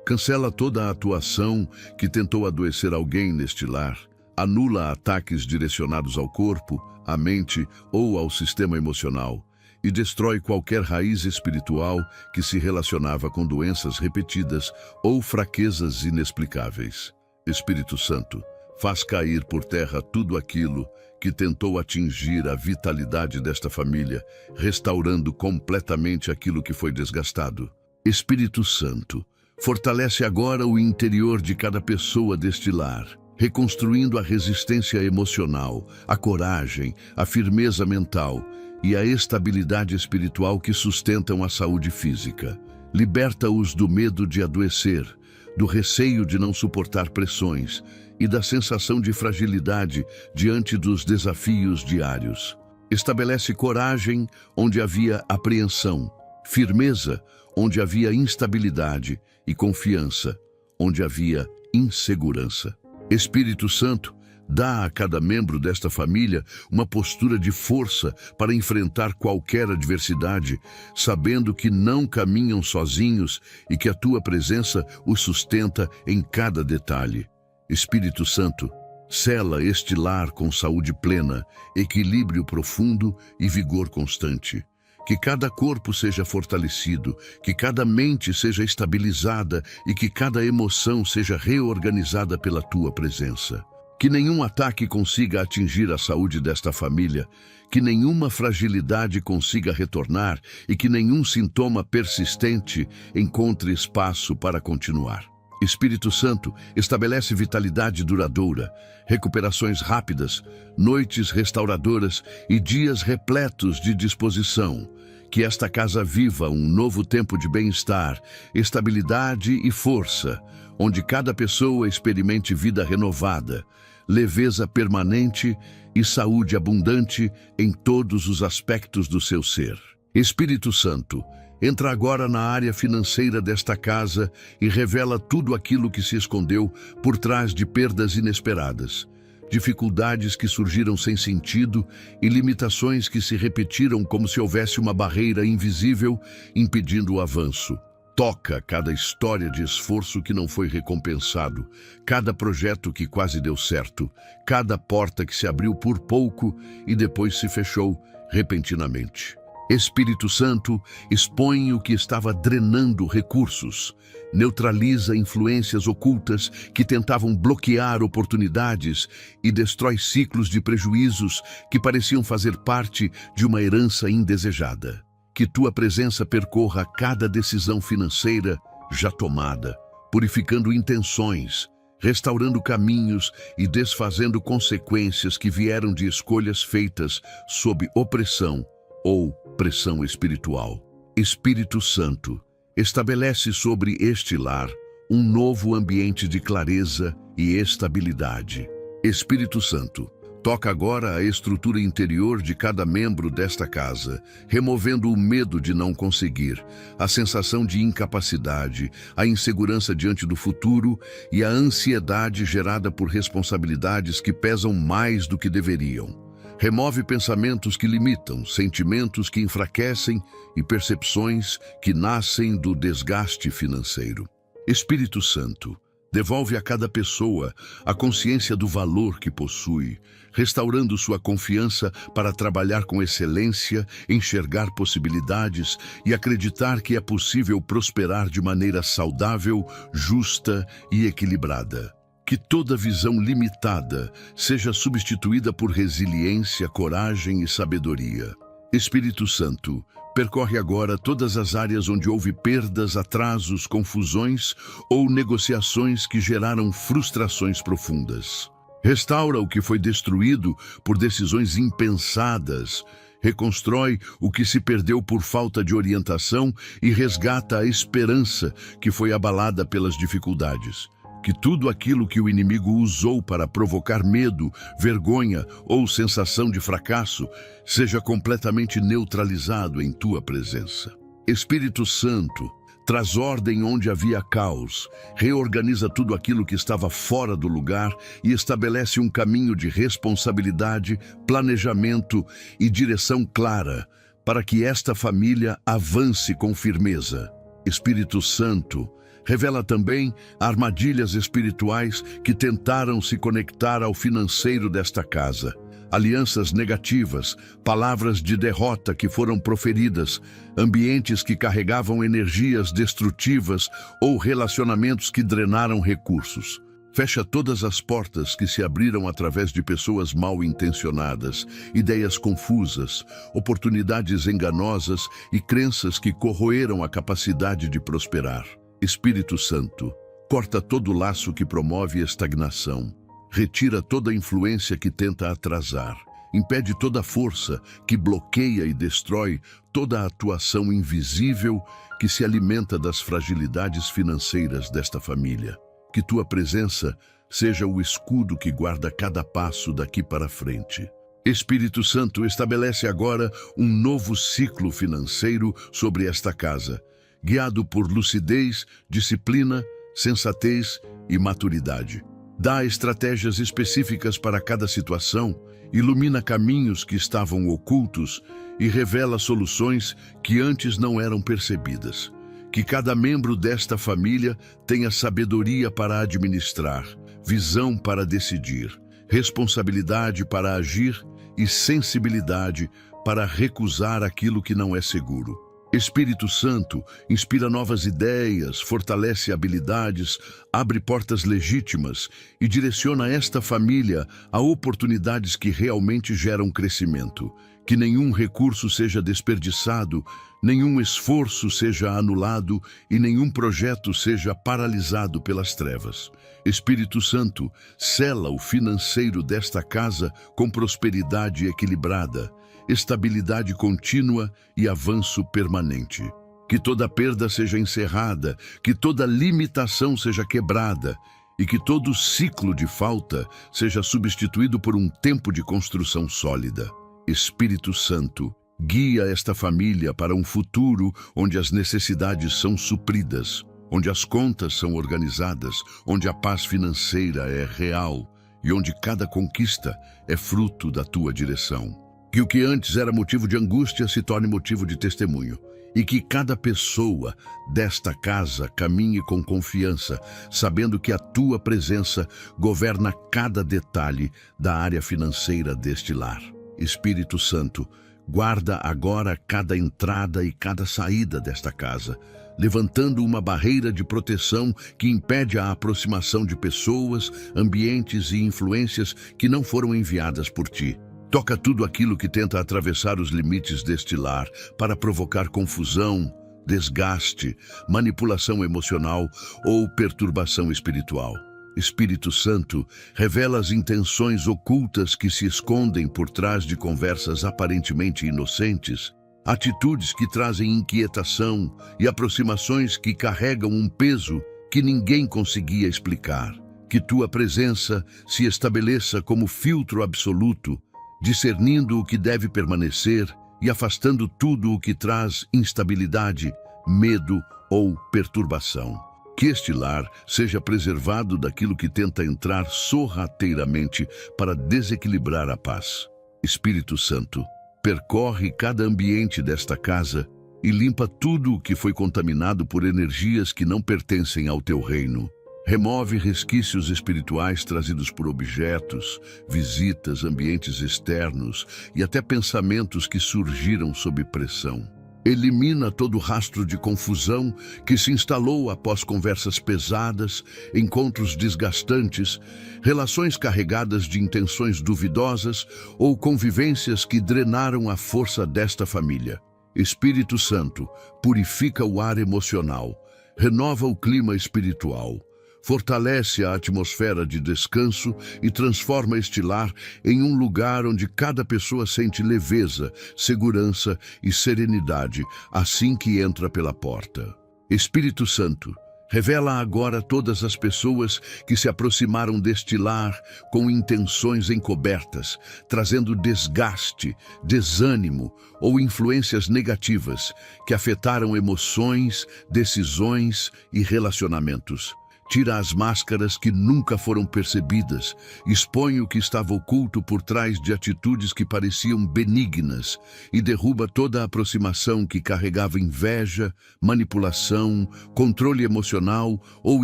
Cancela toda a atuação que tentou adoecer alguém neste lar, anula ataques direcionados ao corpo, à mente ou ao sistema emocional e destrói qualquer raiz espiritual que se relacionava com doenças repetidas ou fraquezas inexplicáveis. Espírito Santo, faz cair por terra tudo aquilo que tentou atingir a vitalidade desta família, restaurando completamente aquilo que foi desgastado. Espírito Santo, fortalece agora o interior de cada pessoa deste lar, reconstruindo a resistência emocional, a coragem, a firmeza mental e a estabilidade espiritual que sustentam a saúde física. Liberta-os do medo de adoecer, do receio de não suportar pressões e da sensação de fragilidade diante dos desafios diários. Estabelece coragem onde havia apreensão, firmeza onde havia instabilidade e confiança onde havia insegurança. Espírito Santo, dá a cada membro desta família uma postura de força para enfrentar qualquer adversidade, sabendo que não caminham sozinhos e que a tua presença os sustenta em cada detalhe. Espírito Santo, sela este lar com saúde plena, equilíbrio profundo e vigor constante. Que cada corpo seja fortalecido, que cada mente seja estabilizada e que cada emoção seja reorganizada pela tua presença. Que nenhum ataque consiga atingir a saúde desta família, que nenhuma fragilidade consiga retornar e que nenhum sintoma persistente encontre espaço para continuar. Espírito Santo, estabelece vitalidade duradoura, recuperações rápidas, noites restauradoras e dias repletos de disposição. Que esta casa viva um novo tempo de bem-estar, estabilidade e força, onde cada pessoa experimente vida renovada, leveza permanente e saúde abundante em todos os aspectos do seu ser. Espírito Santo, entra agora na área financeira desta casa e revela tudo aquilo que se escondeu por trás de perdas inesperadas, dificuldades que surgiram sem sentido e limitações que se repetiram como se houvesse uma barreira invisível impedindo o avanço. Toca cada história de esforço que não foi recompensado, cada projeto que quase deu certo, cada porta que se abriu por pouco e depois se fechou repentinamente. Espírito Santo, expõe o que estava drenando recursos, neutraliza influências ocultas que tentavam bloquear oportunidades e destrói ciclos de prejuízos que pareciam fazer parte de uma herança indesejada. Que tua presença percorra cada decisão financeira já tomada, purificando intenções, restaurando caminhos e desfazendo consequências que vieram de escolhas feitas sob opressão ou pressão espiritual. Espírito Santo, estabelece sobre este lar um novo ambiente de clareza e estabilidade. Espírito Santo, toca agora a estrutura interior de cada membro desta casa, removendo o medo de não conseguir, a sensação de incapacidade, a insegurança diante do futuro e a ansiedade gerada por responsabilidades que pesam mais do que deveriam. Remove pensamentos que limitam, sentimentos que enfraquecem e percepções que nascem do desgaste financeiro. Espírito Santo, devolve a cada pessoa a consciência do valor que possui, restaurando sua confiança para trabalhar com excelência, enxergar possibilidades e acreditar que é possível prosperar de maneira saudável, justa e equilibrada. Que toda visão limitada seja substituída por resiliência, coragem e sabedoria. Espírito Santo, percorre agora todas as áreas onde houve perdas, atrasos, confusões ou negociações que geraram frustrações profundas. Restaura o que foi destruído por decisões impensadas, reconstrói o que se perdeu por falta de orientação e resgata a esperança que foi abalada pelas dificuldades. Que tudo aquilo que o inimigo usou para provocar medo, vergonha ou sensação de fracasso seja completamente neutralizado em tua presença. Espírito Santo, traz ordem onde havia caos, reorganiza tudo aquilo que estava fora do lugar e estabelece um caminho de responsabilidade, planejamento e direção clara para que esta família avance com firmeza. Espírito Santo, revela também armadilhas espirituais que tentaram se conectar ao financeiro desta casa. Alianças negativas, palavras de derrota que foram proferidas, ambientes que carregavam energias destrutivas ou relacionamentos que drenaram recursos. Fecha todas as portas que se abriram através de pessoas mal intencionadas, ideias confusas, oportunidades enganosas e crenças que corroeram a capacidade de prosperar. Espírito Santo, corta todo laço que promove estagnação, retira toda influência que tenta atrasar, impede toda força que bloqueia e destrói toda a atuação invisível que se alimenta das fragilidades financeiras desta família. Que tua presença seja o escudo que guarda cada passo daqui para frente. Espírito Santo, estabelece agora um novo ciclo financeiro sobre esta casa, guiado por lucidez, disciplina, sensatez e maturidade. Dá estratégias específicas para cada situação, ilumina caminhos que estavam ocultos e revela soluções que antes não eram percebidas. Que cada membro desta família tenha sabedoria para administrar, visão para decidir, responsabilidade para agir e sensibilidade para recusar aquilo que não é seguro. Espírito Santo, inspira novas ideias, fortalece habilidades, abre portas legítimas e direciona esta família a oportunidades que realmente geram crescimento. Que nenhum recurso seja desperdiçado, nenhum esforço seja anulado e nenhum projeto seja paralisado pelas trevas. Espírito Santo, sela o financeiro desta casa com prosperidade equilibrada, estabilidade contínua e avanço permanente. Que toda perda seja encerrada, que toda limitação seja quebrada e que todo ciclo de falta seja substituído por um tempo de construção sólida. Espírito Santo, guia esta família para um futuro onde as necessidades são supridas, onde as contas são organizadas, onde a paz financeira é real e onde cada conquista é fruto da tua direção. Que o que antes era motivo de angústia se torne motivo de testemunho. E que cada pessoa desta casa caminhe com confiança, sabendo que a tua presença governa cada detalhe da área financeira deste lar. Espírito Santo, guarda agora cada entrada e cada saída desta casa, levantando uma barreira de proteção que impede a aproximação de pessoas, ambientes e influências que não foram enviadas por ti. Toca tudo aquilo que tenta atravessar os limites deste lar para provocar confusão, desgaste, manipulação emocional ou perturbação espiritual. Espírito Santo, revela as intenções ocultas que se escondem por trás de conversas aparentemente inocentes, atitudes que trazem inquietação e aproximações que carregam um peso que ninguém conseguia explicar. Que tua presença se estabeleça como filtro absoluto, discernindo o que deve permanecer e afastando tudo o que traz instabilidade, medo ou perturbação. Que este lar seja preservado daquilo que tenta entrar sorrateiramente para desequilibrar a paz. Espírito Santo, percorre cada ambiente desta casa e limpa tudo o que foi contaminado por energias que não pertencem ao teu reino. Remove resquícios espirituais trazidos por objetos, visitas, ambientes externos e até pensamentos que surgiram sob pressão. Elimina todo rastro de confusão que se instalou após conversas pesadas, encontros desgastantes, relações carregadas de intenções duvidosas ou convivências que drenaram a força desta família. Espírito Santo, purifica o ar emocional, renova o clima espiritual, fortalece a atmosfera de descanso e transforma este lar em um lugar onde cada pessoa sente leveza, segurança e serenidade assim que entra pela porta. Espírito Santo, revela agora todas as pessoas que se aproximaram deste lar com intenções encobertas, trazendo desgaste, desânimo ou influências negativas que afetaram emoções, decisões e relacionamentos. Tira as máscaras que nunca foram percebidas, expõe o que estava oculto por trás de atitudes que pareciam benignas e derruba toda a aproximação que carregava inveja, manipulação, controle emocional ou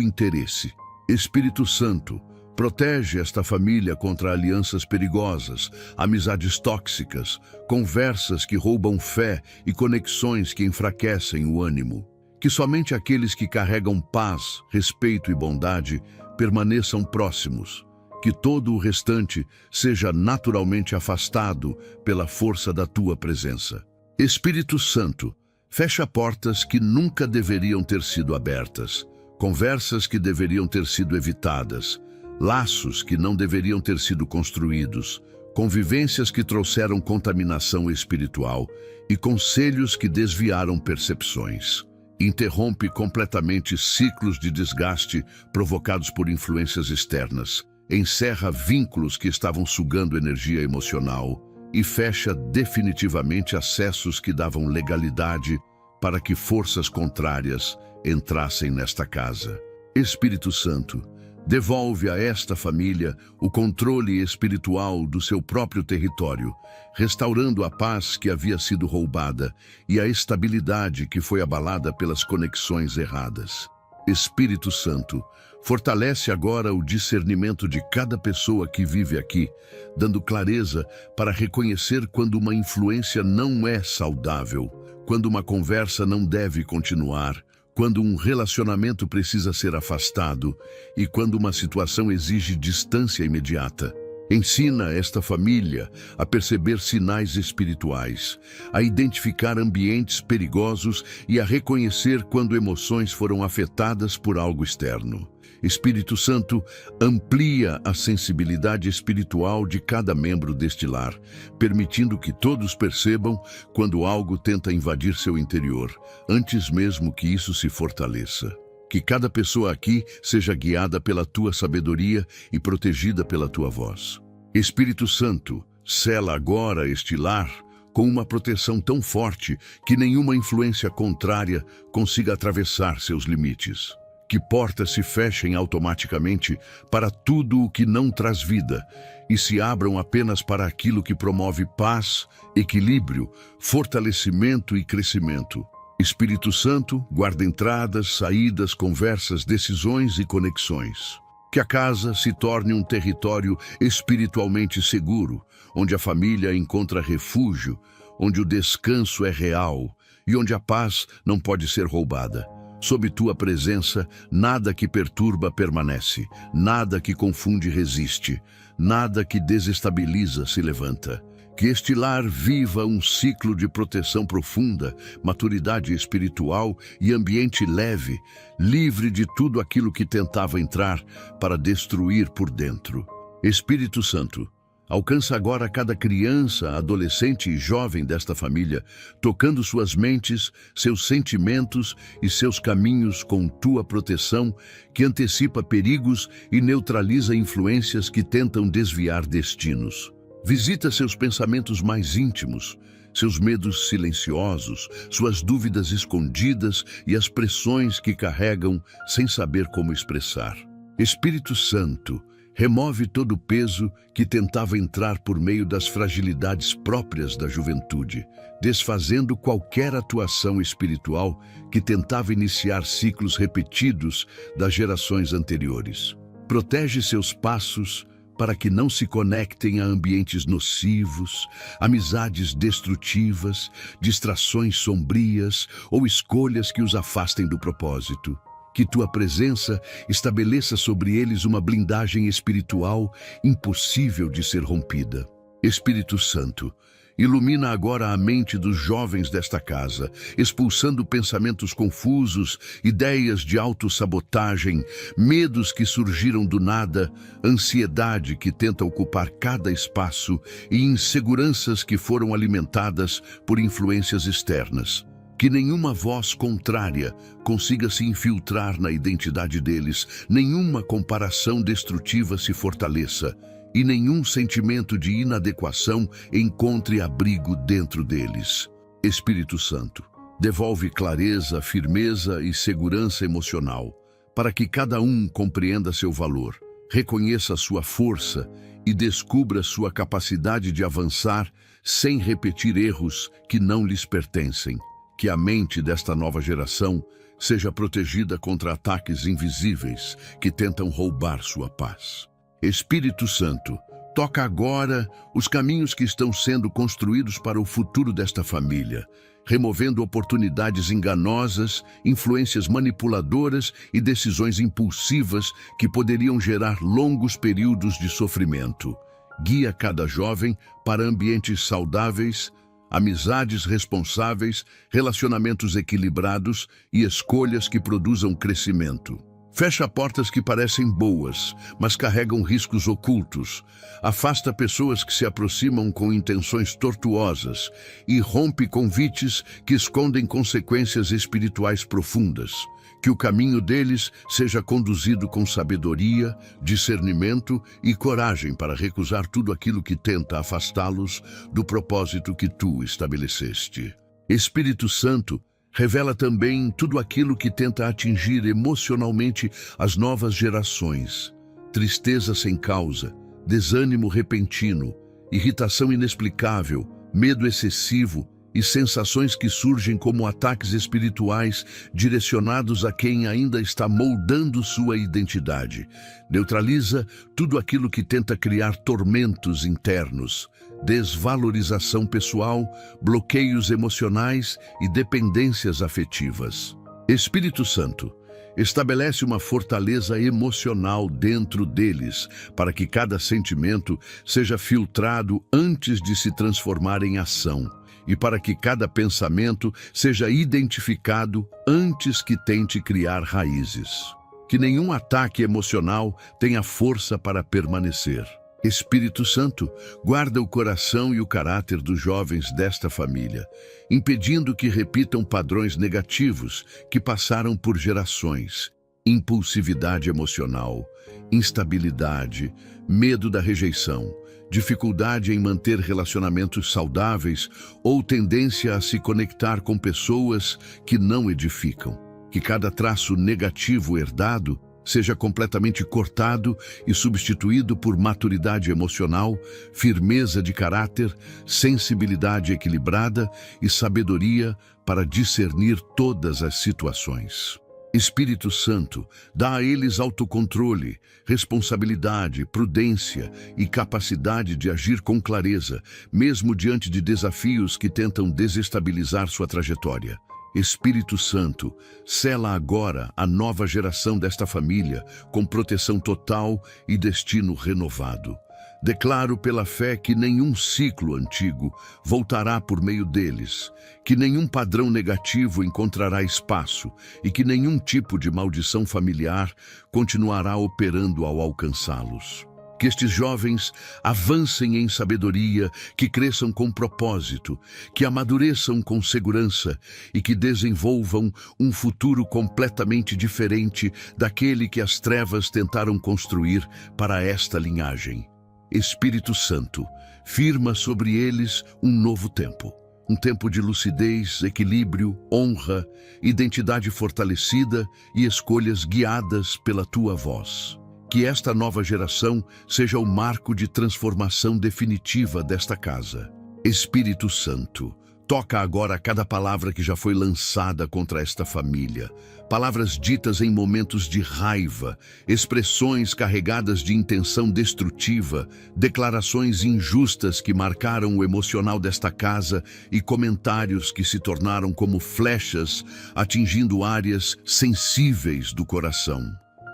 interesse. Espírito Santo, protege esta família contra alianças perigosas, amizades tóxicas, conversas que roubam fé e conexões que enfraquecem o ânimo. Que somente aqueles que carregam paz, respeito e bondade permaneçam próximos. Que todo o restante seja naturalmente afastado pela força da tua presença. Espírito Santo, fecha portas que nunca deveriam ter sido abertas, conversas que deveriam ter sido evitadas, laços que não deveriam ter sido construídos, convivências que trouxeram contaminação espiritual e conselhos que desviaram percepções. Interrompe completamente ciclos de desgaste provocados por influências externas, encerra vínculos que estavam sugando energia emocional e fecha definitivamente acessos que davam legalidade para que forças contrárias entrassem nesta casa. Espírito Santo, devolve a esta família o controle espiritual do seu próprio território, restaurando a paz que havia sido roubada e a estabilidade que foi abalada pelas conexões erradas. Espírito Santo, fortalece agora o discernimento de cada pessoa que vive aqui, dando clareza para reconhecer quando uma influência não é saudável, quando uma conversa não deve continuar, quando um relacionamento precisa ser afastado e quando uma situação exige distância imediata. Ensina esta família a perceber sinais espirituais, a identificar ambientes perigosos e a reconhecer quando emoções foram afetadas por algo externo. Espírito Santo, amplia a sensibilidade espiritual de cada membro deste lar, permitindo que todos percebam quando algo tenta invadir seu interior, antes mesmo que isso se fortaleça. Que cada pessoa aqui seja guiada pela tua sabedoria e protegida pela tua voz. Espírito Santo, sela agora este lar com uma proteção tão forte que nenhuma influência contrária consiga atravessar seus limites. Que portas se fechem automaticamente para tudo o que não traz vida e se abram apenas para aquilo que promove paz, equilíbrio, fortalecimento e crescimento. Espírito Santo, guarda entradas, saídas, conversas, decisões e conexões. Que a casa se torne um território espiritualmente seguro, onde a família encontra refúgio, onde o descanso é real e onde a paz não pode ser roubada. Sob tua presença, nada que perturba permanece, nada que confunde resiste, nada que desestabiliza se levanta. Que este lar viva um ciclo de proteção profunda, maturidade espiritual e ambiente leve, livre de tudo aquilo que tentava entrar para destruir por dentro. Espírito Santo, alcança agora cada criança, adolescente e jovem desta família, tocando suas mentes, seus sentimentos e seus caminhos com tua proteção, que antecipa perigos e neutraliza influências que tentam desviar destinos. Visita seus pensamentos mais íntimos, seus medos silenciosos, suas dúvidas escondidas e as pressões que carregam sem saber como expressar. Espírito Santo, remove todo o peso que tentava entrar por meio das fragilidades próprias da juventude, desfazendo qualquer atuação espiritual que tentava iniciar ciclos repetidos das gerações anteriores. Protege seus passos para que não se conectem a ambientes nocivos, amizades destrutivas, distrações sombrias ou escolhas que os afastem do propósito. Que tua presença estabeleça sobre eles uma blindagem espiritual impossível de ser rompida. Espírito Santo, ilumina agora a mente dos jovens desta casa, expulsando pensamentos confusos, ideias de autossabotagem, medos que surgiram do nada, ansiedade que tenta ocupar cada espaço e inseguranças que foram alimentadas por influências externas. Que nenhuma voz contrária consiga se infiltrar na identidade deles, nenhuma comparação destrutiva se fortaleça e nenhum sentimento de inadequação encontre abrigo dentro deles. Espírito Santo, devolve clareza, firmeza e segurança emocional, para que cada um compreenda seu valor, reconheça sua força e descubra sua capacidade de avançar sem repetir erros que não lhes pertencem. Que a mente desta nova geração seja protegida contra ataques invisíveis que tentam roubar sua paz. Espírito Santo, toca agora os caminhos que estão sendo construídos para o futuro desta família, removendo oportunidades enganosas, influências manipuladoras e decisões impulsivas que poderiam gerar longos períodos de sofrimento. Guia cada jovem para ambientes saudáveis, amizades responsáveis, relacionamentos equilibrados e escolhas que produzam crescimento. Fecha portas que parecem boas, mas carregam riscos ocultos. Afasta pessoas que se aproximam com intenções tortuosas e rompe convites que escondem consequências espirituais profundas. Que o caminho deles seja conduzido com sabedoria, discernimento e coragem para recusar tudo aquilo que tenta afastá-los do propósito que tu estabeleceste. Espírito Santo, revela também tudo aquilo que tenta atingir emocionalmente as novas gerações. Tristeza sem causa, desânimo repentino, irritação inexplicável, medo excessivo e sensações que surgem como ataques espirituais direcionados a quem ainda está moldando sua identidade. Neutraliza tudo aquilo que tenta criar tormentos internos, desvalorização pessoal, bloqueios emocionais e dependências afetivas. Espírito Santo, estabelece uma fortaleza emocional dentro deles, para que cada sentimento seja filtrado antes de se transformar em ação, e para que cada pensamento seja identificado antes que tente criar raízes. Que nenhum ataque emocional tenha força para permanecer. Espírito Santo, guarda o coração e o caráter dos jovens desta família, impedindo que repitam padrões negativos que passaram por gerações. Impulsividade emocional, instabilidade, medo da rejeição, dificuldade em manter relacionamentos saudáveis ou tendência a se conectar com pessoas que não edificam. Que cada traço negativo herdado seja completamente cortado e substituído por maturidade emocional, firmeza de caráter, sensibilidade equilibrada e sabedoria para discernir todas as situações. Espírito Santo, dá a eles autocontrole, responsabilidade, prudência e capacidade de agir com clareza, mesmo diante de desafios que tentam desestabilizar sua trajetória. Espírito Santo, sela agora a nova geração desta família com proteção total e destino renovado. Declaro pela fé que nenhum ciclo antigo voltará por meio deles, que nenhum padrão negativo encontrará espaço e que nenhum tipo de maldição familiar continuará operando ao alcançá-los. Que estes jovens avancem em sabedoria, que cresçam com propósito, que amadureçam com segurança e que desenvolvam um futuro completamente diferente daquele que as trevas tentaram construir para esta linhagem. Espírito Santo, firma sobre eles um novo tempo. Um tempo de lucidez, equilíbrio, honra, identidade fortalecida e escolhas guiadas pela tua voz. Que esta nova geração seja o marco de transformação definitiva desta casa. Espírito Santo, toca agora cada palavra que já foi lançada contra esta família. Palavras ditas em momentos de raiva, expressões carregadas de intenção destrutiva, declarações injustas que marcaram o emocional desta casa e comentários que se tornaram como flechas, atingindo áreas sensíveis do coração.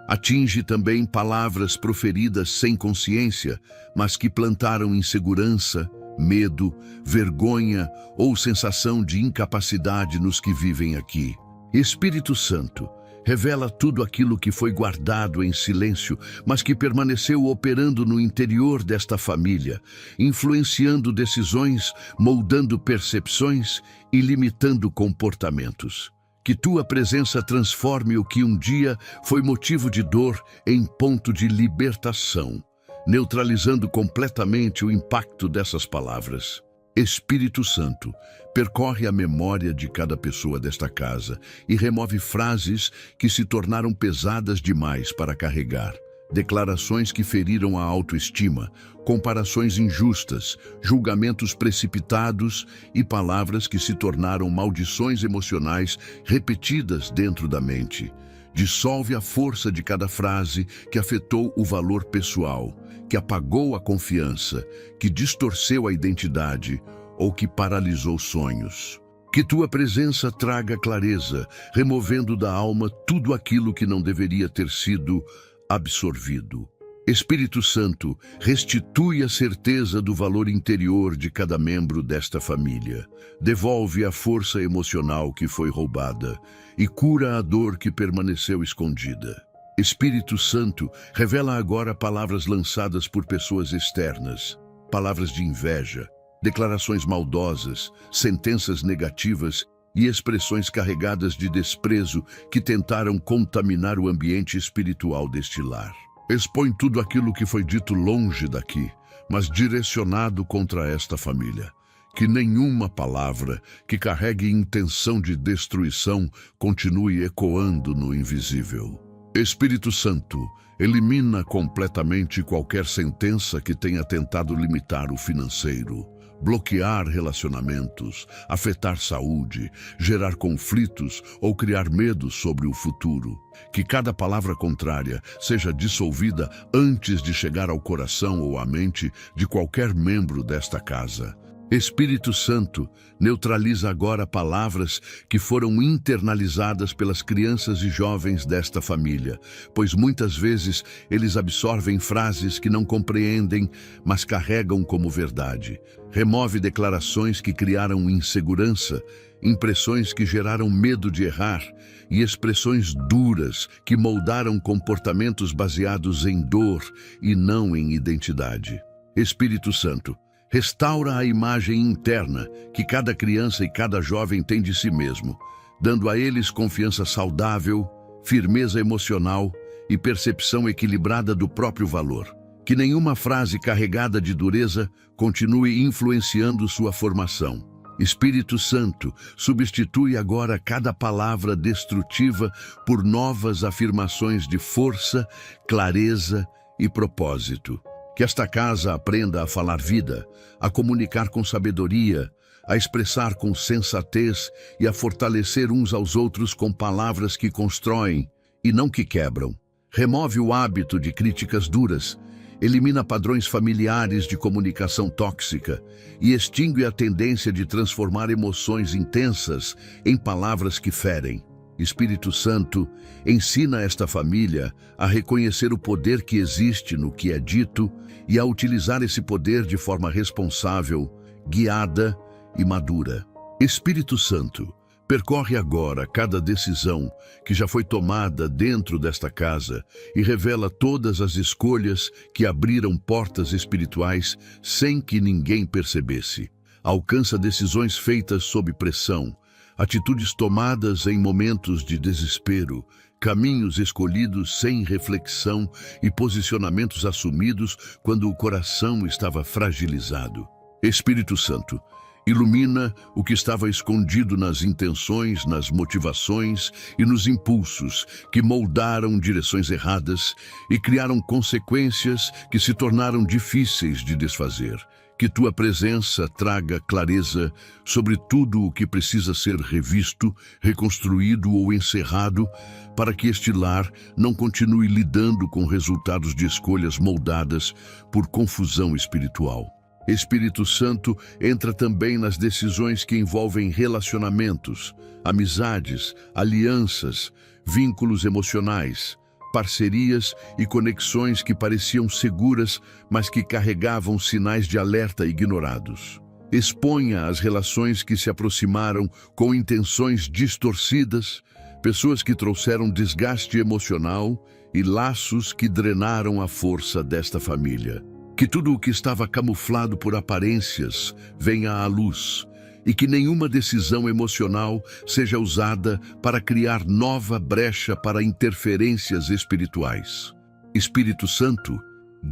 Atinge também palavras proferidas sem consciência, mas que plantaram insegurança, medo, vergonha ou sensação de incapacidade nos que vivem aqui. Espírito Santo, revela tudo aquilo que foi guardado em silêncio, mas que permaneceu operando no interior desta família, influenciando decisões, moldando percepções e limitando comportamentos. Que tua presença transforme o que um dia foi motivo de dor em ponto de libertação, neutralizando completamente o impacto dessas palavras. Espírito Santo, percorre a memória de cada pessoa desta casa e remove frases que se tornaram pesadas demais para carregar. Declarações que feriram a autoestima, comparações injustas, julgamentos precipitados e palavras que se tornaram maldições emocionais repetidas dentro da mente. Dissolve a força de cada frase que afetou o valor pessoal, que apagou a confiança, que distorceu a identidade ou que paralisou sonhos. Que tua presença traga clareza, removendo da alma tudo aquilo que não deveria ter sido absorvido. Espírito Santo, restitui a certeza do valor interior de cada membro desta família. Devolve a força emocional que foi roubada e cura a dor que permaneceu escondida. Espírito Santo, revela agora palavras lançadas por pessoas externas, palavras de inveja, declarações maldosas, sentenças negativas e expressões carregadas de desprezo que tentaram contaminar o ambiente espiritual deste lar. Expõe tudo aquilo que foi dito longe daqui, mas direcionado contra esta família. Que nenhuma palavra que carregue intenção de destruição continue ecoando no invisível. Espírito Santo, elimina completamente qualquer sentença que tenha tentado limitar o financeiro, bloquear relacionamentos, afetar saúde, gerar conflitos ou criar medo sobre o futuro. Que cada palavra contrária seja dissolvida antes de chegar ao coração ou à mente de qualquer membro desta casa. Espírito Santo, neutraliza agora palavras que foram internalizadas pelas crianças e jovens desta família, pois muitas vezes eles absorvem frases que não compreendem, mas carregam como verdade. Remove declarações que criaram insegurança, impressões que geraram medo de errar e expressões duras que moldaram comportamentos baseados em dor e não em identidade. Espírito Santo, restaura a imagem interna que cada criança e cada jovem tem de si mesmo, dando a eles confiança saudável, firmeza emocional e percepção equilibrada do próprio valor. Que nenhuma frase carregada de dureza continue influenciando sua formação. Espírito Santo, substitui agora cada palavra destrutiva por novas afirmações de força, clareza e propósito. Que esta casa aprenda a falar vida, a comunicar com sabedoria, a expressar com sensatez e a fortalecer uns aos outros com palavras que constroem e não que quebram. Remove o hábito de críticas duras, elimina padrões familiares de comunicação tóxica e extingue a tendência de transformar emoções intensas em palavras que ferem. Espírito Santo, ensina esta família a reconhecer o poder que existe no que é dito e a utilizar esse poder de forma responsável, guiada e madura. Espírito Santo, percorre agora cada decisão que já foi tomada dentro desta casa e revela todas as escolhas que abriram portas espirituais sem que ninguém percebesse. Alcança decisões feitas sob pressão, atitudes tomadas em momentos de desespero, caminhos escolhidos sem reflexão e posicionamentos assumidos quando o coração estava fragilizado. Espírito Santo, ilumina o que estava escondido nas intenções, nas motivações e nos impulsos que moldaram direções erradas e criaram consequências que se tornaram difíceis de desfazer. Que tua presença traga clareza sobre tudo o que precisa ser revisto, reconstruído ou encerrado, para que este lar não continue lidando com resultados de escolhas moldadas por confusão espiritual. Espírito Santo entra também nas decisões que envolvem relacionamentos, amizades, alianças, vínculos emocionais, parcerias e conexões que pareciam seguras, mas que carregavam sinais de alerta ignorados. Exponha as relações que se aproximaram com intenções distorcidas, pessoas que trouxeram desgaste emocional e laços que drenaram a força desta família. Que tudo o que estava camuflado por aparências venha à luz e que nenhuma decisão emocional seja usada para criar nova brecha para interferências espirituais. Espírito Santo,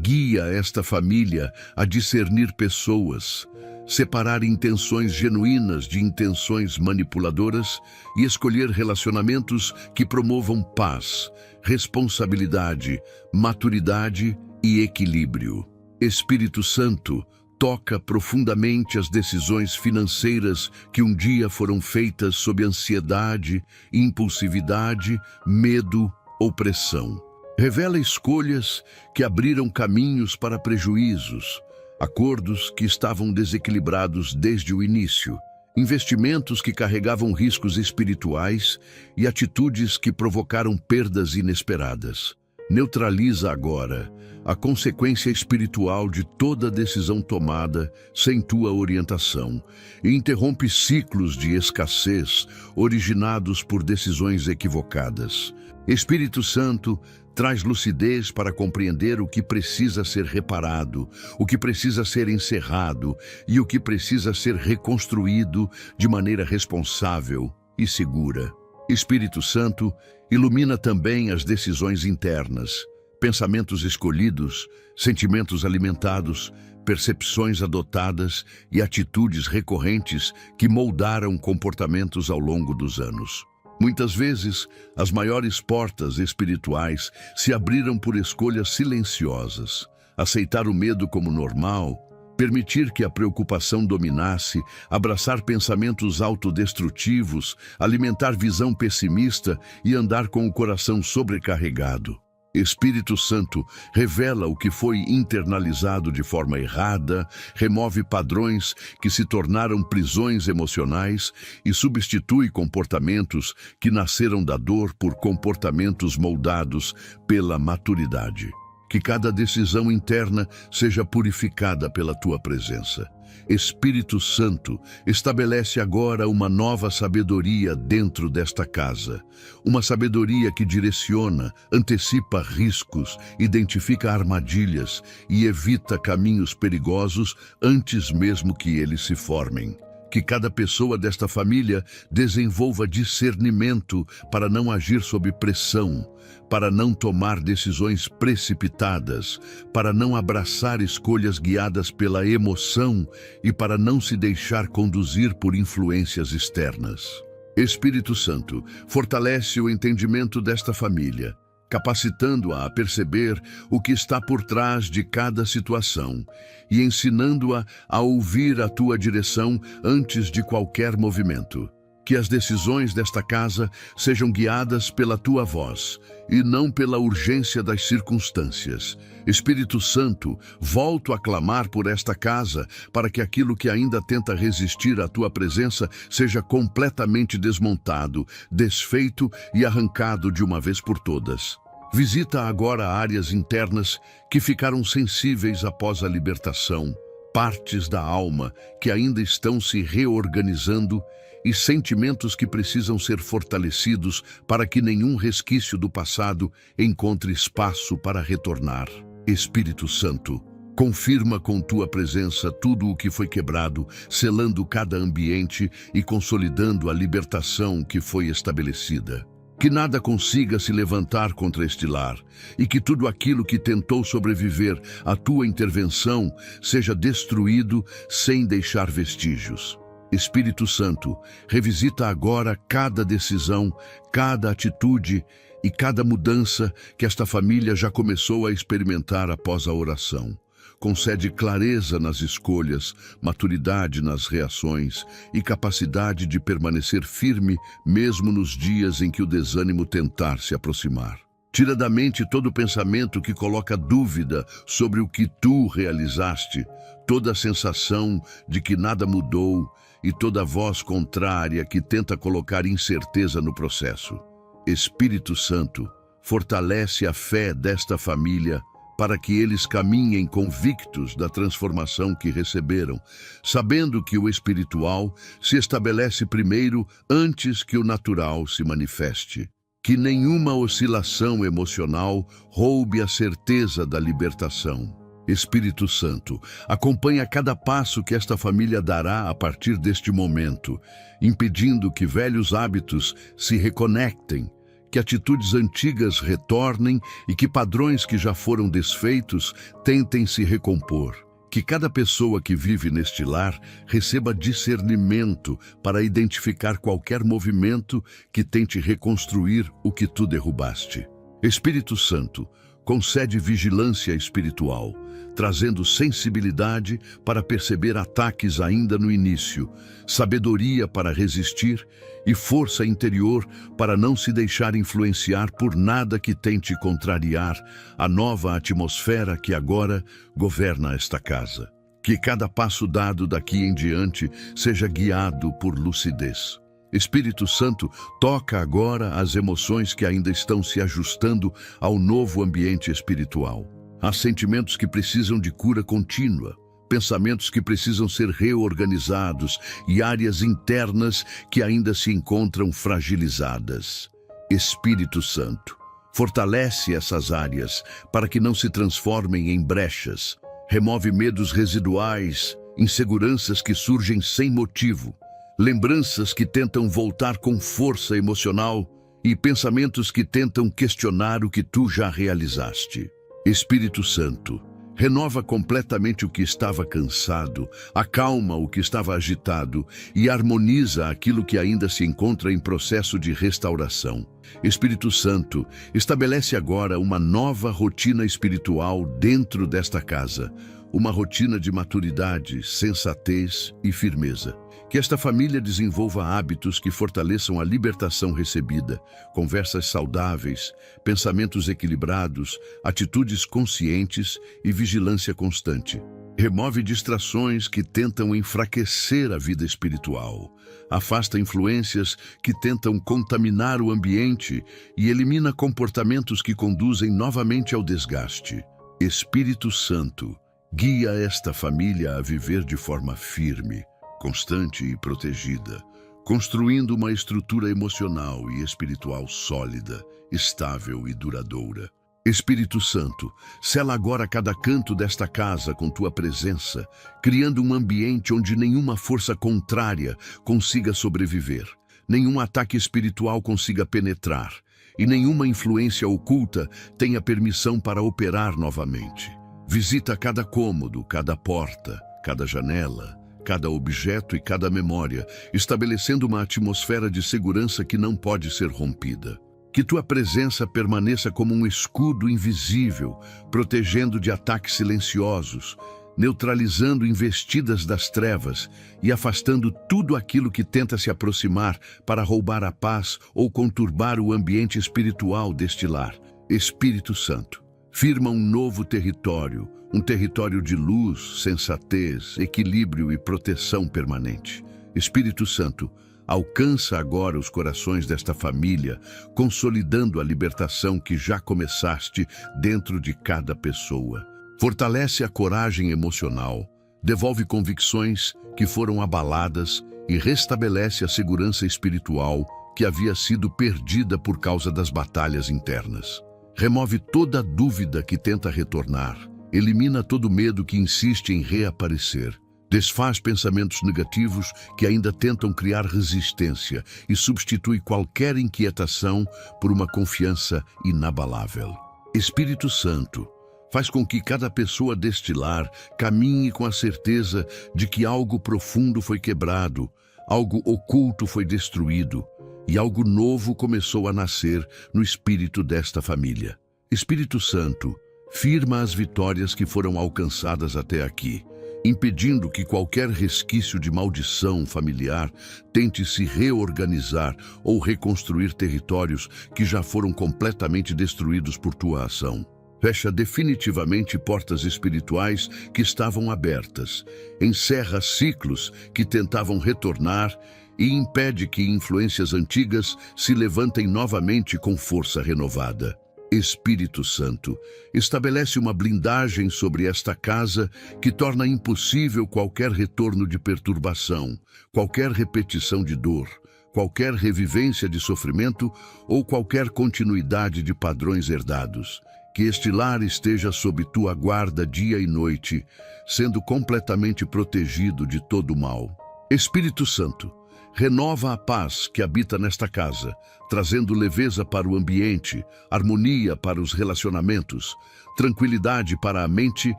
guia esta família a discernir pessoas, separar intenções genuínas de intenções manipuladoras e escolher relacionamentos que promovam paz, responsabilidade, maturidade e equilíbrio. Espírito Santo, toca profundamente as decisões financeiras que um dia foram feitas sob ansiedade, impulsividade, medo ou pressão. Revela escolhas que abriram caminhos para prejuízos, acordos que estavam desequilibrados desde o início, investimentos que carregavam riscos espirituais e atitudes que provocaram perdas inesperadas. Neutraliza agora a consequência espiritual de toda decisão tomada sem tua orientação e interrompe ciclos de escassez originados por decisões equivocadas. Espírito Santo, traz lucidez para compreender o que precisa ser reparado, o que precisa ser encerrado e o que precisa ser reconstruído de maneira responsável e segura. Espírito Santo, ilumina também as decisões internas, pensamentos escolhidos, sentimentos alimentados, percepções adotadas e atitudes recorrentes que moldaram comportamentos ao longo dos anos. Muitas vezes, as maiores portas espirituais se abriram por escolhas silenciosas. Aceitar o medo como normal, permitir que a preocupação dominasse, abraçar pensamentos autodestrutivos, alimentar visão pessimista e andar com o coração sobrecarregado. Espírito Santo, revela o que foi internalizado de forma errada, remove padrões que se tornaram prisões emocionais e substitui comportamentos que nasceram da dor por comportamentos moldados pela maturidade. Que cada decisão interna seja purificada pela tua presença. Espírito Santo, estabelece agora uma nova sabedoria dentro desta casa. Uma sabedoria que direciona, antecipa riscos, identifica armadilhas e evita caminhos perigosos antes mesmo que eles se formem. Que cada pessoa desta família desenvolva discernimento para não agir sob pressão, para não tomar decisões precipitadas, para não abraçar escolhas guiadas pela emoção e para não se deixar conduzir por influências externas. Espírito Santo, fortalece o entendimento desta família, capacitando-a a perceber o que está por trás de cada situação e ensinando-a a ouvir a tua direção antes de qualquer movimento. Que as decisões desta casa sejam guiadas pela tua voz e não pela urgência das circunstâncias. Espírito Santo, volto a clamar por esta casa para que aquilo que ainda tenta resistir à tua presença seja completamente desmontado, desfeito e arrancado de uma vez por todas. Visita agora áreas internas que ficaram sensíveis após a libertação, partes da alma que ainda estão se reorganizando e sentimentos que precisam ser fortalecidos para que nenhum resquício do passado encontre espaço para retornar. Espírito Santo, confirma com tua presença tudo o que foi quebrado, selando cada ambiente e consolidando a libertação que foi estabelecida. Que nada consiga se levantar contra este lar, e que tudo aquilo que tentou sobreviver à tua intervenção seja destruído sem deixar vestígios. Espírito Santo, revisita agora cada decisão, cada atitude e cada mudança que esta família já começou a experimentar após a oração. Concede clareza nas escolhas, maturidade nas reações e capacidade de permanecer firme mesmo nos dias em que o desânimo tentar se aproximar. Tira da mente todo pensamento que coloca dúvida sobre o que tu realizaste, toda a sensação de que nada mudou e toda voz contrária que tenta colocar incerteza no processo. Espírito Santo, fortalece a fé desta família para que eles caminhem convictos da transformação que receberam, sabendo que o espiritual se estabelece primeiro antes que o natural se manifeste. Que nenhuma oscilação emocional roube a certeza da libertação. Espírito Santo, acompanha cada passo que esta família dará a partir deste momento, impedindo que velhos hábitos se reconectem, que atitudes antigas retornem e que padrões que já foram desfeitos tentem se recompor. Que cada pessoa que vive neste lar receba discernimento para identificar qualquer movimento que tente reconstruir o que tu derrubaste. Espírito Santo, concede vigilância espiritual, trazendo sensibilidade para perceber ataques ainda no início, sabedoria para resistir e força interior para não se deixar influenciar por nada que tente contrariar a nova atmosfera que agora governa esta casa. Que cada passo dado daqui em diante seja guiado por lucidez. Espírito Santo, toca agora as emoções que ainda estão se ajustando ao novo ambiente espiritual. Há sentimentos que precisam de cura contínua, pensamentos que precisam ser reorganizados e áreas internas que ainda se encontram fragilizadas. Espírito Santo, fortalece essas áreas para que não se transformem em brechas. Remove medos residuais, inseguranças que surgem sem motivo, lembranças que tentam voltar com força emocional e pensamentos que tentam questionar o que tu já realizaste. Espírito Santo, renova completamente o que estava cansado, acalma o que estava agitado e harmoniza aquilo que ainda se encontra em processo de restauração. Espírito Santo, estabelece agora uma nova rotina espiritual dentro desta casa, uma rotina de maturidade, sensatez e firmeza. Que esta família desenvolva hábitos que fortaleçam a libertação recebida, conversas saudáveis, pensamentos equilibrados, atitudes conscientes e vigilância constante. Remove distrações que tentam enfraquecer a vida espiritual. Afasta influências que tentam contaminar o ambiente e elimina comportamentos que conduzem novamente ao desgaste. Espírito Santo, guia esta família a viver de forma firme, constante e protegida, construindo uma estrutura emocional e espiritual sólida, estável e duradoura. Espírito Santo, sela agora cada canto desta casa com tua presença, criando um ambiente onde nenhuma força contrária consiga sobreviver, nenhum ataque espiritual consiga penetrar e nenhuma influência oculta tenha permissão para operar novamente. Visita cada cômodo, cada porta, cada janela, cada objeto e cada memória, estabelecendo uma atmosfera de segurança que não pode ser rompida. Que tua presença permaneça como um escudo invisível, protegendo de ataques silenciosos, neutralizando investidas das trevas e afastando tudo aquilo que tenta se aproximar para roubar a paz ou conturbar o ambiente espiritual deste lar. Espírito Santo, firma um novo território, um território de luz, sensatez, equilíbrio e proteção permanente. Espírito Santo, alcança agora os corações desta família, consolidando a libertação que já começaste dentro de cada pessoa. Fortalece a coragem emocional, devolve convicções que foram abaladas e restabelece a segurança espiritual que havia sido perdida por causa das batalhas internas. Remove toda a dúvida que tenta retornar, elimina todo medo que insiste em reaparecer. Desfaz pensamentos negativos que ainda tentam criar resistência e substitui qualquer inquietação por uma confiança inabalável. Espírito Santo, faz com que cada pessoa deste lar caminhe com a certeza de que algo profundo foi quebrado, algo oculto foi destruído e algo novo começou a nascer no espírito desta família. Espírito Santo, firma as vitórias que foram alcançadas até aqui, impedindo que qualquer resquício de maldição familiar tente se reorganizar ou reconstruir territórios que já foram completamente destruídos por tua ação. Fecha definitivamente portas espirituais que estavam abertas, encerra ciclos que tentavam retornar e impede que influências antigas se levantem novamente com força renovada. Espírito Santo, estabelece uma blindagem sobre esta casa que torna impossível qualquer retorno de perturbação, qualquer repetição de dor, qualquer revivência de sofrimento ou qualquer continuidade de padrões herdados. Que este lar esteja sob tua guarda dia e noite, sendo completamente protegido de todo o mal. Espírito Santo, renova a paz que habita nesta casa, trazendo leveza para o ambiente, harmonia para os relacionamentos, tranquilidade para a mente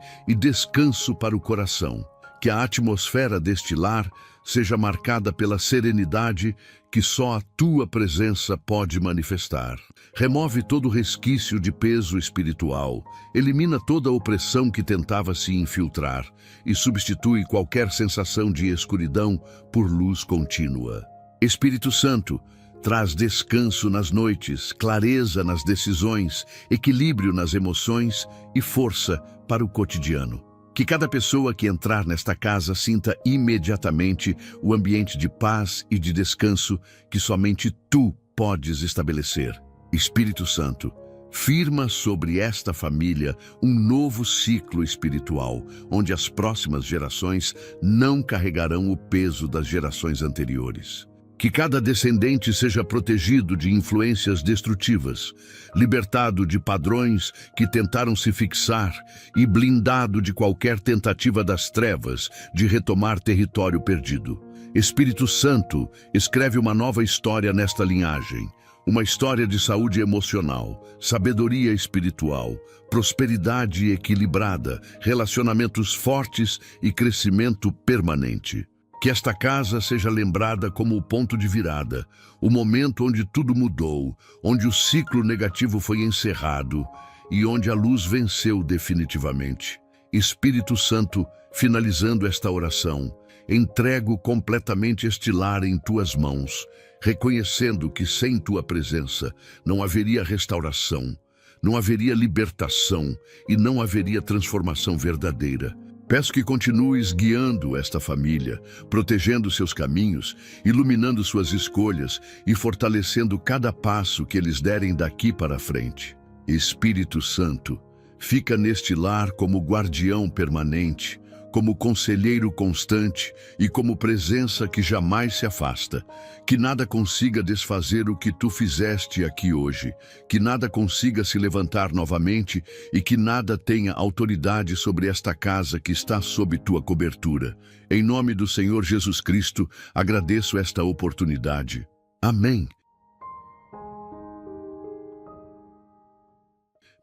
e descanso para o coração. Que a atmosfera deste lar seja marcada pela serenidade que só a tua presença pode manifestar. Remove todo resquício de peso espiritual, elimina toda a opressão que tentava se infiltrar e substitui qualquer sensação de escuridão por luz contínua. Espírito Santo, traz descanso nas noites, clareza nas decisões, equilíbrio nas emoções e força para o cotidiano. Que cada pessoa que entrar nesta casa sinta imediatamente o ambiente de paz e de descanso que somente tu podes estabelecer. Espírito Santo, firma sobre esta família um novo ciclo espiritual, onde as próximas gerações não carregarão o peso das gerações anteriores. Que cada descendente seja protegido de influências destrutivas, libertado de padrões que tentaram se fixar e blindado de qualquer tentativa das trevas de retomar território perdido. Espírito Santo, escreve uma nova história nesta linhagem, uma história de saúde emocional, sabedoria espiritual, prosperidade equilibrada, relacionamentos fortes e crescimento permanente. Que esta casa seja lembrada como o ponto de virada, o momento onde tudo mudou, onde o ciclo negativo foi encerrado e onde a luz venceu definitivamente. Espírito Santo, finalizando esta oração, entrego completamente este lar em tuas mãos, reconhecendo que sem tua presença não haveria restauração, não haveria libertação e não haveria transformação verdadeira. Peço que continues guiando esta família, protegendo seus caminhos, iluminando suas escolhas e fortalecendo cada passo que eles derem daqui para frente. Espírito Santo, fica neste lar como guardião permanente, como conselheiro constante e como presença que jamais se afasta. Que nada consiga desfazer o que tu fizeste aqui hoje, que nada consiga se levantar novamente e que nada tenha autoridade sobre esta casa que está sob tua cobertura. Em nome do Senhor Jesus Cristo, agradeço esta oportunidade. Amém.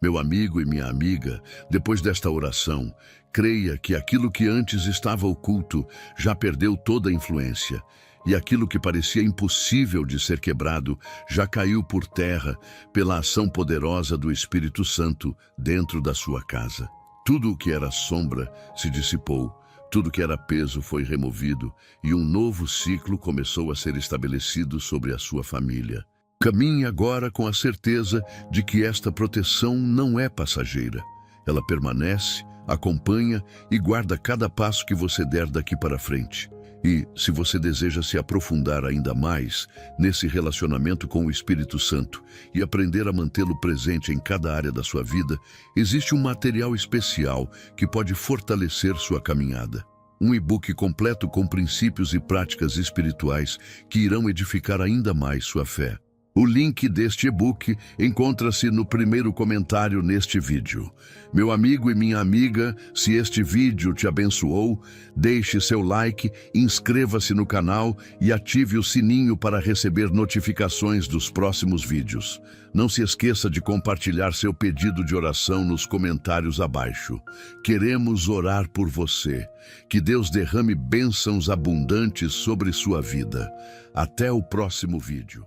Meu amigo e minha amiga, depois desta oração, creia que aquilo que antes estava oculto já perdeu toda a influência, e aquilo que parecia impossível de ser quebrado já caiu por terra pela ação poderosa do Espírito Santo dentro da sua casa. Tudo o que era sombra se dissipou, tudo que era peso foi removido e um novo ciclo começou a ser estabelecido sobre a sua família. Caminhe agora com a certeza de que esta proteção não é passageira. Ela permanece, acompanha e guarda cada passo que você der daqui para frente. E, se você deseja se aprofundar ainda mais nesse relacionamento com o Espírito Santo e aprender a mantê-lo presente em cada área da sua vida, existe um material especial que pode fortalecer sua caminhada. Um e-book completo com princípios e práticas espirituais que irão edificar ainda mais sua fé. O link deste e-book encontra-se no primeiro comentário neste vídeo. Meu amigo e minha amiga, se este vídeo te abençoou, deixe seu like, inscreva-se no canal e ative o sininho para receber notificações dos próximos vídeos. Não se esqueça de compartilhar seu pedido de oração nos comentários abaixo. Queremos orar por você. Que Deus derrame bênçãos abundantes sobre sua vida. Até o próximo vídeo.